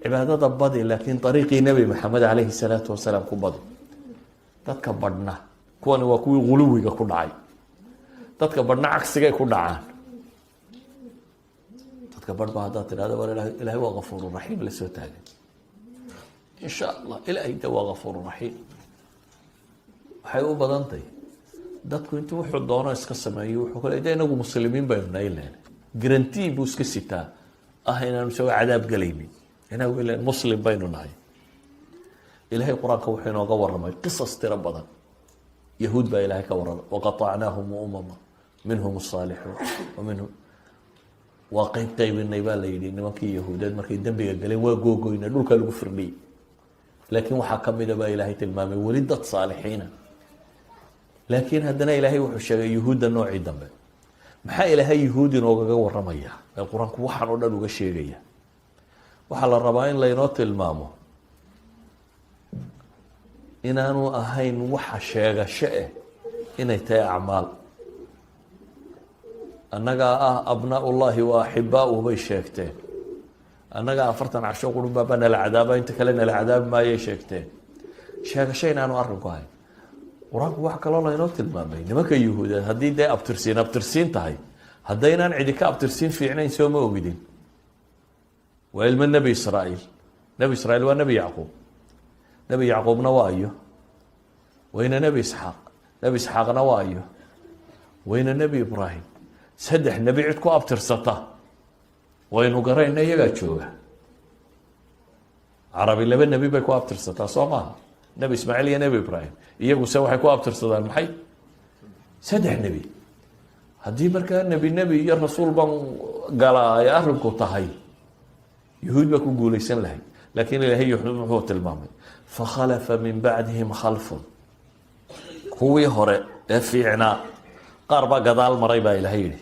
cibaadada badi, laakiin ariiqii nebi maxamed calayhi salaatu wasalaam ku badi. dadka badhna kuwani waa kuwii guluwiga ku dhacay, dadka badhna cagsigay ku dhacaan. dadka badh ba haddaad tidhahda war ilaahay waa gafuuru raxiim la soo taagay, insha allah ilaahay de waa gafuuru raxiim. waxay u badantahy dadku intuu wuxuu doono iska sameeyo wuxuu kale de inagu muslimiin baynu nahay len garantii buu iska sitaa ah inaanu isagoo cadaab gelaynin, inagu ilan muslim baynu nahay. ilaahay qur-aanka wuxuu inooga warramay qisas tiro badan. yahuud baa ilaahay ka warramay waqatacnaahum umama minhum asaalixuun wa minhum, waa qaybinay baa la yidhi nimankii yahuudeed markay dembiga galeen waa googoyna dhulka lagu firdhiyey. laakiin waxaa ka mida baa ilaahay tilmaamay weli dad saalixiina. laakiin haddana ilaahay wuxuu sheegay yuhuudda noocii dambe. maxaa ilaahay yuhuud inoogaga warramaya ee qur-aanku waxaan oo dhan uga sheegaya? waxaa la rabaa in laynoo tilmaamo inaanu ahayn waxa sheegasho ah inay tahay acmaal. annagaa ah abnaaullahi wa axibbaauhu bay sheegteen, annaga 40 casho qurun baaba nala cadaaba inta kale nala cadaabi maayay sheegteen. sheegasho inaanu arrinku ahayn. qur-aanku wax kaloo laynoo tilmaamay nimanka yuhuudeed haddii dee abtirsiin tahay, haddaynaan cidi ka abtirsiin fiicnayn soo ma ogidin. waa ilmo nebi israa'iil. nebi israiil waa nebi yacquub. nebi yacquubna waa ayo wayna nebi isxaaq. nebi isxaaqna waa ayo wayna nebi ibraahim. 3 nebi cid ku abtirsata waynu garayna iyagaa jooga. carabi 2 nebi bay ku abtirsataa soo maaha, nebi ismaaciil iyo nebi ibraahim. iyaguse waxay ku abtirsadaan maxay? 3 nebi. haddii markaa nebi iyo rasuul baan galaa ay arrinku tahay, yuhuud baa ku guulaysan lahayd. laakiin ilaahay muxuu tilmaamay fakhalafa min bacdihim khalfun, kuwii hore ee fiicnaa qaar baa gadaal maray baa ilaahay yidhi.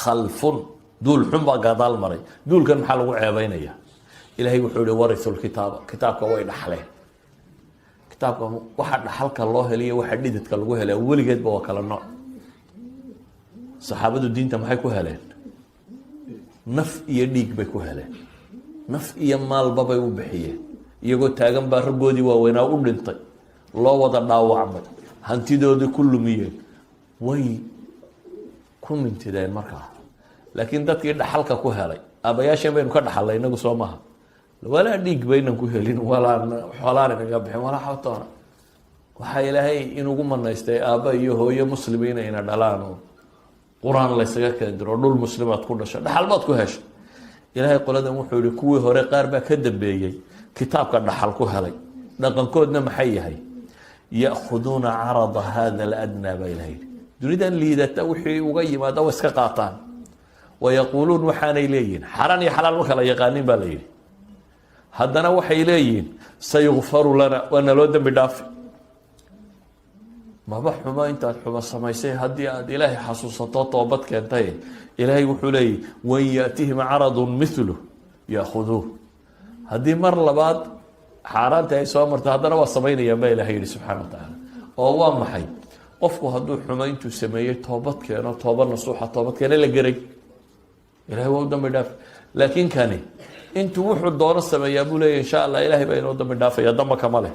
khalfun, duul xun baa gadaal maray. duulkan maxaa lagu ceebeynaya? ilaahay wuxuu yihi warisu lkitaaba, kitaabka way dhaxleen. kitaabka waxa dhaxalka loo heliyo waxa dhididka lagu helay weligeedba waa kala nooc. saxaabadu diinta maxay ku heleen? naf iyo dhiig bay ku heleen. naf iyo maalba bay u bixiyeen. iyagoo taagan baa raggoodii waaweynaa u dhintay, loo wada dhaawacmay, hantidoodii ku lumiyeen, way ku mintideen markaa. laakiin dadkii dhaxalka ku helay, aabayaasheen baynu ka dhaxalay inagu soo maha, walaa dhiig baynan ku helin, walaa xoolaan inaga bixin, walaa xawtoona. waxaa ilaahay inugu manaystay aabba iyo hooyo muslimiina ina dhalaan oo qur-aan laysaga keendiro, dhul muslimaad ku dhasho, dhaxal baad ku heshay. ilaahay qoladan wuxuu yihi kuwii hore qaar baa ka dambeeyey kitaabka dhaxal ku helay. dhaqankoodna maxay yahay? ya'khuduuna carada hada aladnaa baa ilaha yidhi. dunidan liidata wixii uga yimaada wa iska qaataan. wayaquuluun waxaanay leeyihin xaraan iyo xalaal ma kala yaqaanin baa la yidhi. haddana waxay leeyihiin sayukfaru lana, waa naloo dembi dhaafi. maba xumo intaad xumo samaysay haddii aad ilaahay xasuusato toobad keentay. ilaahay wuxuu leeyahy wan yaatihim caradun milu yaakuduuh. haddii mar labaad xaaraanta ay soo marta haddana waa samaynayaan baa ilahay yihi subxana wa tacaala. oo waa maxay qofku hadduu xumayntuu sameeyey toobad keeno toobad nasuuxa toobad keeno la geray ilahay waa u dambi dhaafi laakiin kani intuu wuxuu doono sameeyaa buu leeyahy insha allah ilahay baa inoo dambi dhaafaya damba kama leh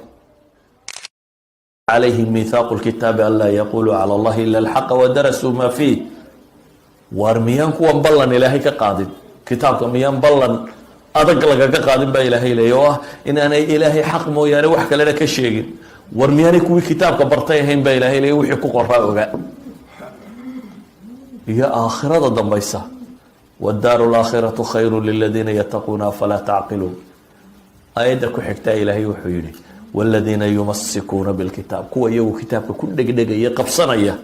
عليهم ميثاق الكتاب ألا يقولوا على الله إلا الحق ودرسوا ما فيه وارميان كوان بلن إلهي كقادم كتابك ميان بلن أدق لك كقادم با إلهي ليوه إن أنا إلهي حق مو يعني وحكا لنا كشيء وارميان كوي كتابك برتيهين با إلهي ليوه يحكو قرأوا هي آخرة ضميسة والدار الآخرة خير للذين يتقون فلا تعقلون آيدك حكتا إلهي وحيري والذين يمسكون بالكتاب كوا يو كتابك كل دقيقة قبصنية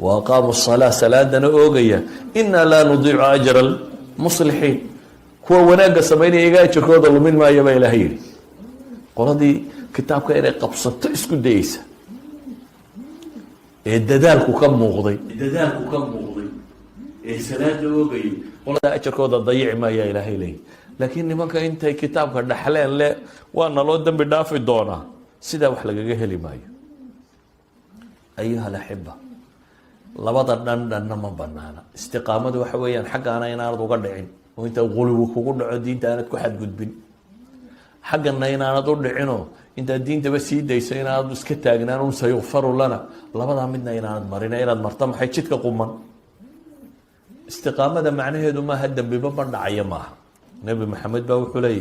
وأقاموا الصلاة سلادنا أوغية إنا لا نضيع أجر المصلحين كوا وناقة سميني إيقاي تشكوض من ما يبا إلهيري قول هذه كتابك إنا قبصت اسكو ديسة الددالكو كم مغضي سلاد أوغية قول هذا أجركوض ضيع ما يا إلهي لي laakiin nimanka intay kitaabka dhaxleen le waana loo dambi dhaafi doonaa sidaa wax lagaga heli maayo ayuha alaxiba labada dhandhanna ma banaana istiqaamadu waxa weeyaan xaggaana inaanad uga dhicin oo inta qulubi kugu dhaco diinta aanad ku xadgudbin xaggana inaanad u dhicinoo intaad diintaba sii dayso inaanad iska taagnaan un sayukfaru lana labadaa midna inaanad marina inaad marta maxay jidka quman istiqaamada macnaheedu maaha dambiba bandhacaya maaha نبي محمد باو حلي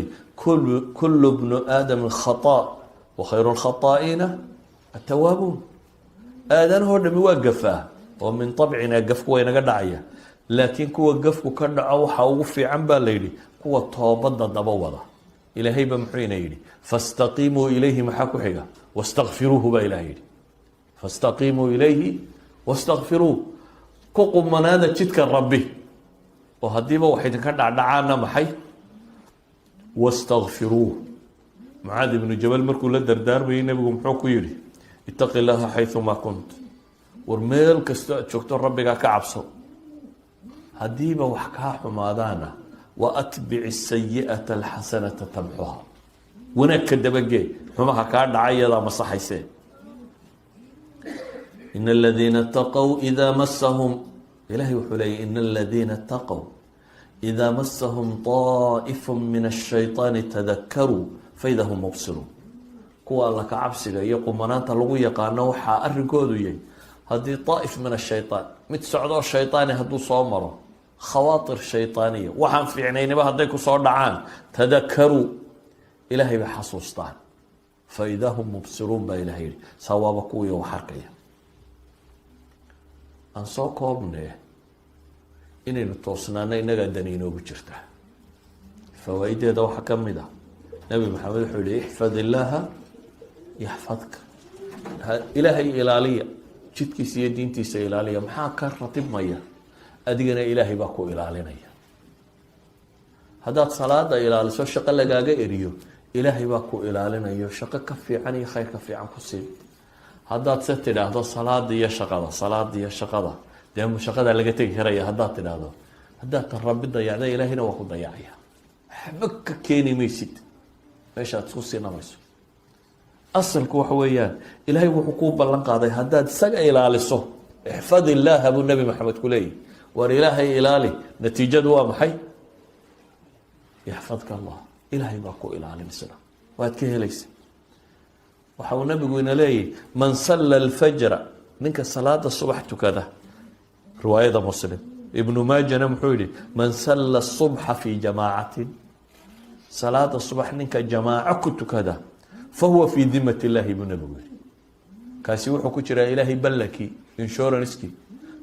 كل ابن آدم خطاء وخير الخطائين التوابون آدم هو اللي بيوقفه ومن طبعنا قفك وين قدعيه لكن كو قفك كان أوحى وفي عن بالليلي كو توبض ضبوضه إلى هيبة محين يلي فاستقيموا إليه محاكو حقا واستغفروه بإلهي فاستقيموا إليه واستغفروه كو من هذا تشتك ربي وهديبه وحيد كان دعانا محي واستغفروه معاذ بن جبل مركو لدردار بين نبيكم محوكو يري اتق الله حيث ما كنت ورميل شكتور ربك كعبصو هديبه وحكاها حمادانا واتبع السيئة الحسنة تمحوها ونك كدبقي حماها كان عيضا مصحيسين إن الذين اتقوا إذا مسهم إلهي وحلي إن الذين اتقوا إذا مسهم طائف من الشيطان تذكروا فإذا هم مبصرون كوا الله كعبسك يقوم منانتا لغو يقانا وحا أرقودو يي هذه طائف من الشيطان متسعدو الشيطان هدو صومرو خواطر شيطانية وحن في عينين بهديكو صور دعان تذكروا إلهي بحصوصتان فإذا هم مبصرون بإلهي سوابكو يوحرقيا أنصو كوبني inaynu toosnaana inagaa dani inoogu jirta fawaa'ideeda waxaa ka mid ah nabi maxamed wuxuu yihi ixfad illaaha yaxfadka ilaahay ilaaliya jidkiisa iyo diintiisa ilaaliya maxaa ka ratibmaya adigana ilaahay baa ku ilaalinaya haddaad salaada ilaaliso shaqo lagaaga eriyo ilaahay baa ku ilaalinayo shaqo ka fiican iyo khayr ka fiican ku sii haddaad se tidhaahdo salaada iyo shaqada dee shaqada laga tegi karaya haddaad tidhaahdo haddaad tan rabbi dayacda ilaahayna waa ku dayacaya waxba ka keeni maysid meeshaad isku siinamayso asalku waxa weeyaan ilaahay wuxuu kuu ballan qaaday haddaad isaga ilaaliso ixfad illaaha buu nabi maxamed ku leeyahy war ilaahay ilaali natiijadu waa maxay yaxfadka allah ilaahay baa ku ilaalinaysa waad ka helaysa waxa uu nabigu ina leeyahy man salla alfajra ninka salaada subax tukada رواية مسلم ابن ماجه نمحولي من صلى الصبح في جماعة صلاة الصبح نك جماعة كنت كذا فهو في ذمة الله ابن نبوي كاسي وحو كجرا إلهي بلكي انشورنسكي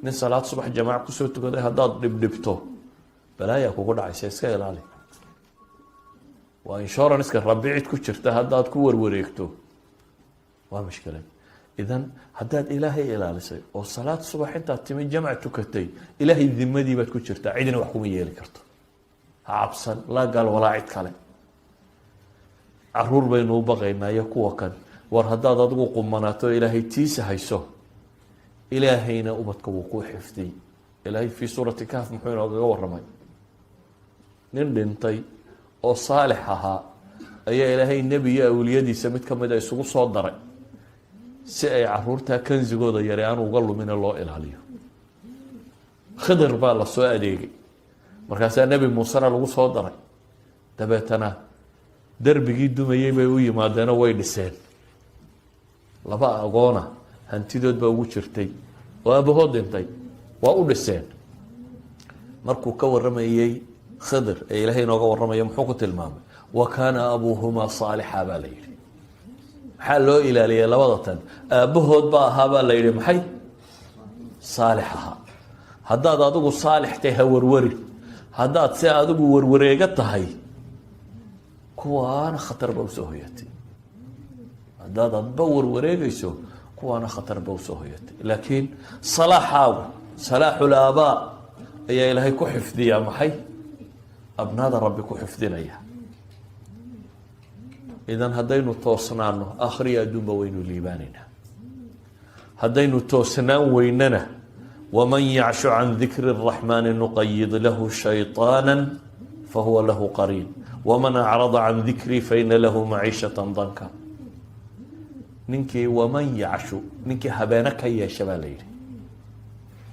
من صلاة الصبح جماعة كسوت كذا هداد دبدبتو بلا يكو قد عيسى يلالي وانشورنسكي ربيعت كجرتا هداد كور وريكتو ومشكلة إذن هداد إلهي إلالسي وصلاة الصبح أنت تمي جمع تكتي إلهي الذمدي بات كجرتا عيدنا وحكومية لكرتو عبسا لا قال ولا عيد كلام عرور بينه بغينا يكوى كان war haddaad adigu qumanaato ilaahay tiisa hayso ilaahayna ubadka wuu ku xifdiyey ilaahay fii suurati kahf muxuu inoogaga warramay nin dhintay oo saalix ahaa ayaa ilaahay nebi iyo awliyadiisa mid ka mid a isugu soo daray si ay caruurtaa kansigooda yare aan uga lumina loo ilaaliyo. Khidir baa la soo adeegay, markaasaa nebi muusena lagu soo daray, dabeetana darbigii dumayey bay u yimaadeenoo way dhiseen. laba agoona hantidood baa ugu jirtay oo aabahood dhintay, waa u dhiseen. markuu ka warramayey khidir ee ilaahay inooga warramaya muxuu ku tilmaamay? wa kaana abuuhumaa saalixa baa la yidhi. maxaa loo ilaaliyay labada tan? aabbahood baa ahaa baa la yidhi maxay? saalix ahaa. haddaad adigu saalix tahay ha warwarin, haddaad si adigu warwareega tahay kuwaana khatar ba usoo hoyatay. haddaad adba warwareegayso kuwaana khatar ba usoo hoyatay. laakiin salaaxaagu, salaaxul aabaa ayaa ilaahay ku xifdiyaa maxay? abnaada rabbi ku xifdinaya. idan haddaynu toosnaano aakhriya adduunba waynu liibaanaynaa. haddaynu toosnaan weynana waman yacshu can dikri الraxmaani nuqayid lahu shayطaana fahuwa lahu qariin waman acrada can dikrii faina lahu maciishata danka. ninkii waman yacshu, ninkii habeeno ka yeesha baa la yidhi.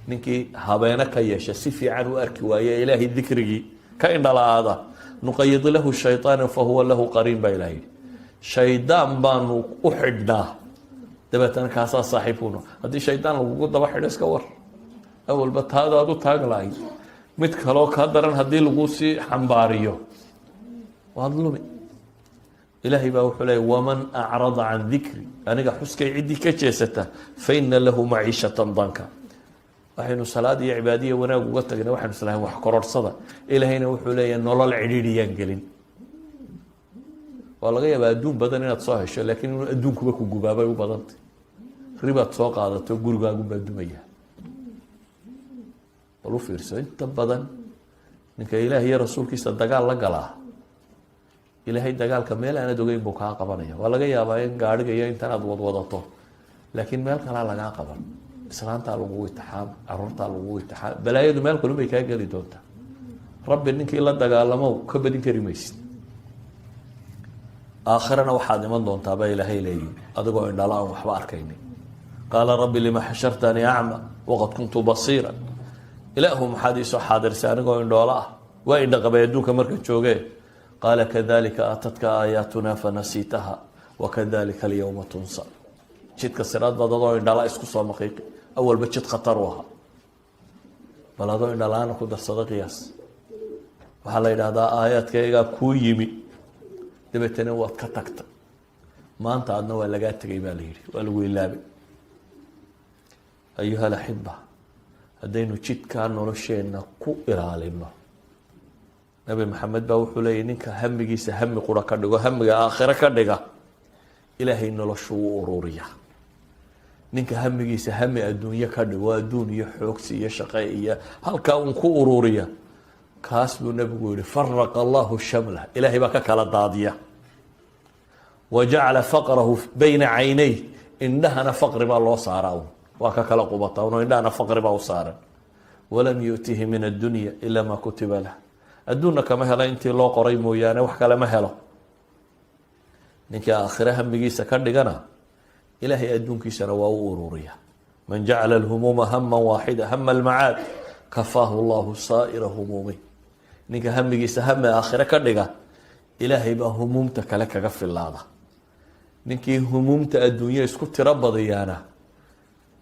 ninkii habeeno ka yeesha, si fiican u arki waaye ilaahay dikrigii ka indhala-aada, nuqayid lahu shayطaana fahuwa lahu qariin baa ilaha yidhi. shaydaan baanu u xidhnaa, dabeetana kaasaa saaxiibkuno. haddii shaydaan lagugu daba xidho iska war, awalba taada aad u taag lahayd, mid kaloo kaa daran haddii lagu sii xambaariyo waad lumi. ilaahay baa wuxuu leeyay waman acrada can dikri, aniga xuskay ciddii ka jeesata faina lahu maciishatan danka. waxaynu salaad iyo cibaadiya wanaag uga tagna waxaynu islahayn wax kororhsada. ilaahayna wuxuu leeyahay nolol cidhiidhiyaan gelin. waa laga yaabaa adduun badan inaad soo hesho, laakiin inuu adduunkuba ku gubaabay u badantay. ribaad soo qaadato gurigaagunbaa dumaya. bal u fiirso, inta badan ninka ilaah iyo rasuulkiisa dagaal la galaa, ilaahay dagaalka meel aanad ogeyn buu kaa qabanaya. waa laga yaabaa in gaadhiga iyo intan aad wadwadato, laakiin meel kalaa lagaa qaban. islaantaa lagugu itixaam, caruurtaa lagugu itixaam, balaayadu meel kalun bay kaa geli doontaa. rabbi ninkii la dagaalamow ka badin kari maysid. aakhirana waxaad iman doontaabaa ilaahay leeyihi adigoo indhala aan waxba arkaynin. qaala rabbi lima xashartanii acma waqad kuntu basiira. ilaahu maxaad iisoo xaadirsay anigoo indhoola ah? waa indhaqabay adduunka marka joogee. qaala kadalika aatadka aayaatunaa fanasiitaha wakadalika alyawma tunsa. jidka siraad baad adoo indhala isku soo maqiiqi. awalba jid khatar u ahaa, bal adoo indhala-aana ku darsada qiyaas. waxaa la yidhaahdaa aayaadkaygaa kuu yimi, dabeetana waad ka tagta. maanta adna waa lagaa tegay baa la yidhi, waa lagu ilaabay. ayuha alaxiba, haddaynu jidkaa nolosheenna ku ilaalino, nabi maxamed baa wuxuu leeyahy ninka hamigiisa hami qura ka dhigo, hamiga aakhiro ka dhiga, ilaahay noloshuu u ururiya. ninka hamigiisa hami adduunyo ka dhigo, adduun iyo xoogsi iyo shaqe iyo halkaa uun ku ururiya, kaas buu nabigu yihi faraqa allahu shamlah, ilaahay baa ka kala daadiya. wajacala faqrahu bayna caynay, indhahana faqri baa loo saaraa, waa ka kala qubata uno indhahana faqri baa u saaran. walam yu'tihi min addunya ila maa kutiba lah, adduunna kama helo intii loo qoray mooyaane wax kale ma helo. ninkii aakhire hamigiisa ka dhigana, ilaahay adduunkiisana waa u ururiya. man jacala alhumuuma hama waaxida hama almacaad kafaahu llahu saa'ira humuumi. ninka hamigiisa hami aakhire ka dhiga, ilaahay baa humuumta kale kaga filaada. ninkii humuumta adduunya isku tiro badiyaana,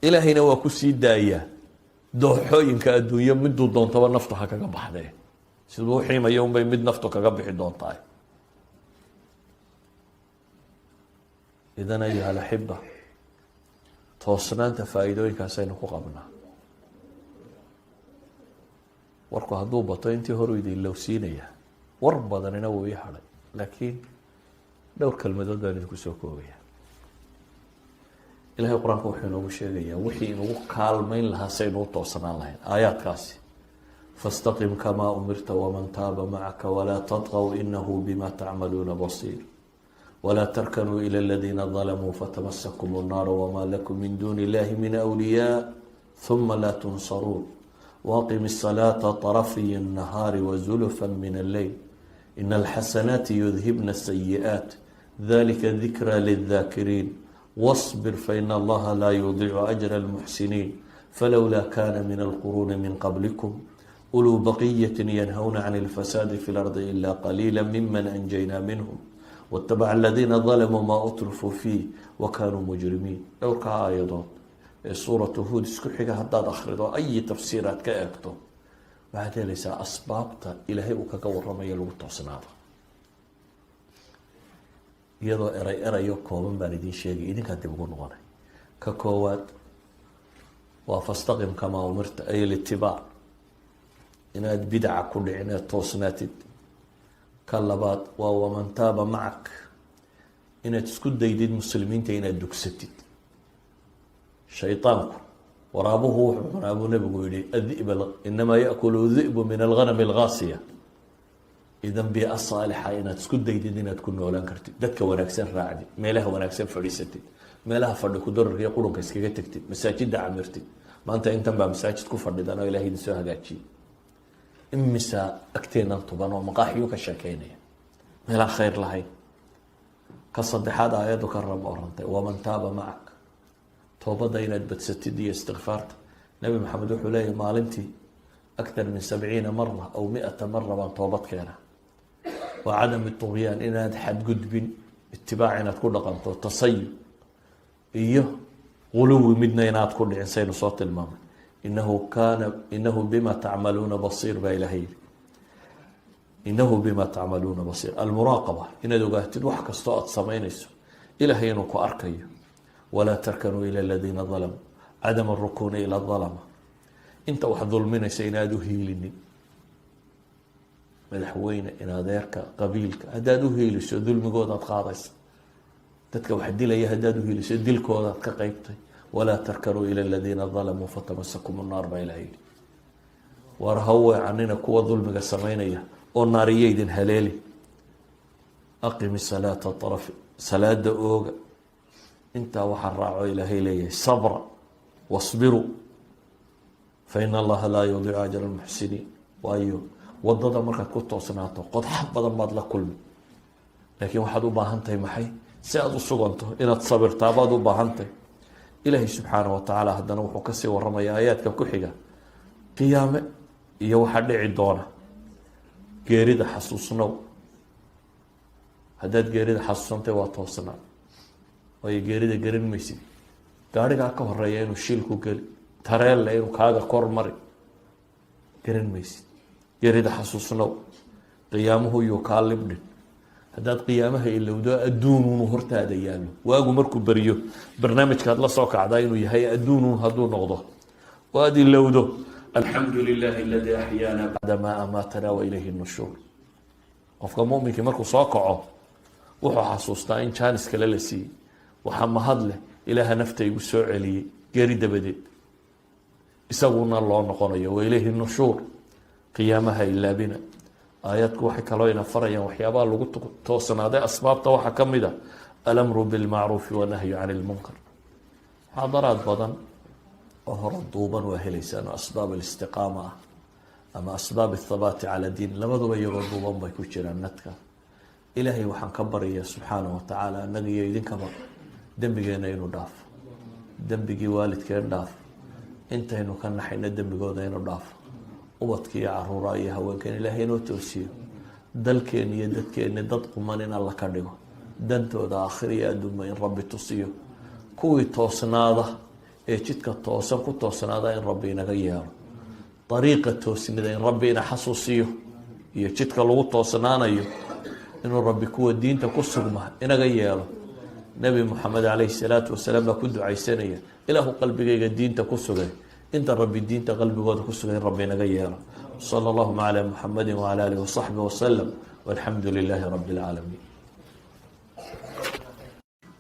ilaahayna waa ku sii daaya dooxooyinka adduunyo miduu doontaba naftu ha kaga baxdee. siduu uxiimaya unbay mid naftu kaga bixi doontaa. idan ayuha alaxiba, toosnaanta faa-iidooyinkaasaynu ku qabnaa. warku hadduu bato intii horu idin lowsiinaya, war badanina wuu ii hadhay, laakiin dhowr kelmadood baan idinku soo koobaya. ilahay qur-aanka wuxuu inoogu sheegayaa wixii inugu kaalmayn lahaa saynu u toosnaan lahayn. aayaadkaasi fastaqim kamaa umirta waman taaba macaka walaa tadqw inahu bima tacmaluuna basiir walaa tarkanuu ila aladiina dalamuu fatamasakum الnaar wma lakum min duni illahi min awliyaa ثuma laa tunsaruun waaqim الصalaaةa طرفي النahaar wزulfa min الleyl in اlxasanaati yudhibna الsayiئaaت dalika dikra lلذaakiriin واصبر فإن الله لا يضيع أجر المحسنين فلولا كان من القرون من قبلكم أولو بقية ينهون عن الفساد في الأرض إلا قليلا ممن أنجينا منهم واتبع الذين ظلموا ما أترفوا فيه وكانوا مجرمين. dhowrka aayadood ee suuratu Huud isku xiga haddaad akhrido ay tafsiiraad ka eegto waxaad helaysaa asbaabta ilaahay uu kaga warramayo lagu toosnaado. iyadoo erayo kooban baan idiin sheegay idinkaa dib ugu noqonay. ka koowaad waa fastaqim kamaa umirta ay litibaac, inaad bidaca ku dhicin ee toosnaatid. ka labaad waa waman taaba macak, inaad isku daydid muslimiinta inaad dugsatid. shayطaanku waraabuhu wuxuu cunaa buu nabigu yihi adib inamaa yaأkulu di'bu min alghanam اlgaasiya. idan biica saalixa inaad isku daydid inaad ku noolaan kartid, dadka wanaagsan raacdid, meelaha wanaagsan fadhiisatid, meelaha fadhi ku dararka iyo qurunka iskaga tegtid, masaajida camirtid. maanta intan baa masaajid ku fadhidan oo ilahay idin soo hagaajiyey. imisa agteenan tuban oo maqaaxiyu ka sheekeynaya meelaan khayr lahayn. ka saddexaad aayaddu ka rab orantay waman taaba macak, toobadda inaad badsatid iyo istikfaarta. nabi maxamed wuxuu leeyahy maalintii akthar min 70 mara aw 100 mara baan toobad keena. waa cadam tugyaan, inaad xadgudbin, itibaac inaad ku dhaqanto, tasayub iyo guluwi midna inaad ku dhicin saynu soo tilmaamay. inahu bima tacmaluuna basiir baa ilahay yidhi. inahu bima tacmaluuna basiir. almuraaqaba, inaad ogaatid wax kastoo aada samaynayso ilahay inuu ku arkayo. walaa tarkanuu ila aladiina dalamuu, cadam arukuuni ila dalama. inta wax dulminaysa inaad u hiilinin. madaxweyne, in adeerka, qabiilka haddaad u hiiliso dulmigoodaad qaadaysa. dadka wax dilaya haddaad u hiiliso dilkoodaad ka qeybtay. walaa tarkanuu ila aladiina dalamuu fatamasakum nnaar baa ilaha yidhi. war ha weecanina kuwa dulmiga samaynaya oo naariyaydin haleeli. aqimi salaata arafi, salaada ooga. intaa waxaa raaco ilaahay leeyahay sabra wasbiruu faina allaha laa yudiicu ajra almuxsiniin. waayo wadada markaad ku toosnaato qodxa badan baad la kulmi, laakiin waxaad u baahan tahay maxay? si aada u suganto inaad sabirtaa baad u baahan tahay. ilaahay subxaana wa tacaala haddana wuxuu kasii waramaya aayaadka ku xiga qiyaame iyo waxaa dhici doona. geerida xasuusnow. haddaad geerida xasuusantay waa toosnaa, waayo geerida garan maysid. gaarigaa ka horeeya inuu shilku geli, tareelle inuu kaaga kor mari, garan maysid. geerida xasuusnow. qiyaamuhu yuu kaa libdhin. haddaad qiyaamaha ilowdo adduununu hortaada yaallo, waagu markuu beriyo barnaamijkaad la soo kacdaa inuu yahay adduunun hadduu noqdo oo aada ilowdo alxamdu lilahi aladii axyaana bacda maa amaatana wa ilayhi nushuur. qofka muminkii markuu soo kaco wuxuu xasuustaa in jaanis kale la siiyey. waxaa mahad leh ilaaha naftaygu soo celiyey geeri dabadeed, isaguna loo noqonayo wa ilayhi nushuur. qiyaamaha ilaabina. aayadku waxay kaloo ina farayaan waxyaabaha lagu toosnaaday asbaabta waxaa ka mid a alamru bilmacruufi wanahyu can ilmunkar. muxaadaraad badan oo hore duuban waa helaysaan oo asbaab alistiqaama ah ama asbaab athabaati cala diin, labaduba iyagoo duuban bay ku jiraan nadka. ilaahay waxaan ka baryayaa subxaana wa tacaala annaga iyo idinkaba dembigeena inuu dhaafo, dembigii waalidkeen dhaafo, intaynu ka naxayna dembigooda inuu dhaafo, ubadka iyo caruuraa iyo haweenkeen ilaahay inoo toosiyo, dalkeena iyo dadkeena dad quman in alla ka dhigo, dantooda aakhira iyo adduunba in rabbi tusiyo, kuwii toosnaada ee jidka toosan ku toosnaada in rabbi inaga yeelo, dariiqa toosnida in rabbi ina xasuusiyo iyo jidka lagu toosnaanayo inuu rabbi kuwa diinta ku sugma inaga yeelo. nabi moxamed calayhi salaatu wasalaam baa ku ducaysanaya ilaahu qalbigayga diinta ku sugay, inta rabbi diinta qalbigooda ku sugay in rabbi inaga yeelo. sala allahuma calaa muxamadi wacala aalihi wasaxbi wasalam walxamdu lilaahi rabbi alcaalamiin.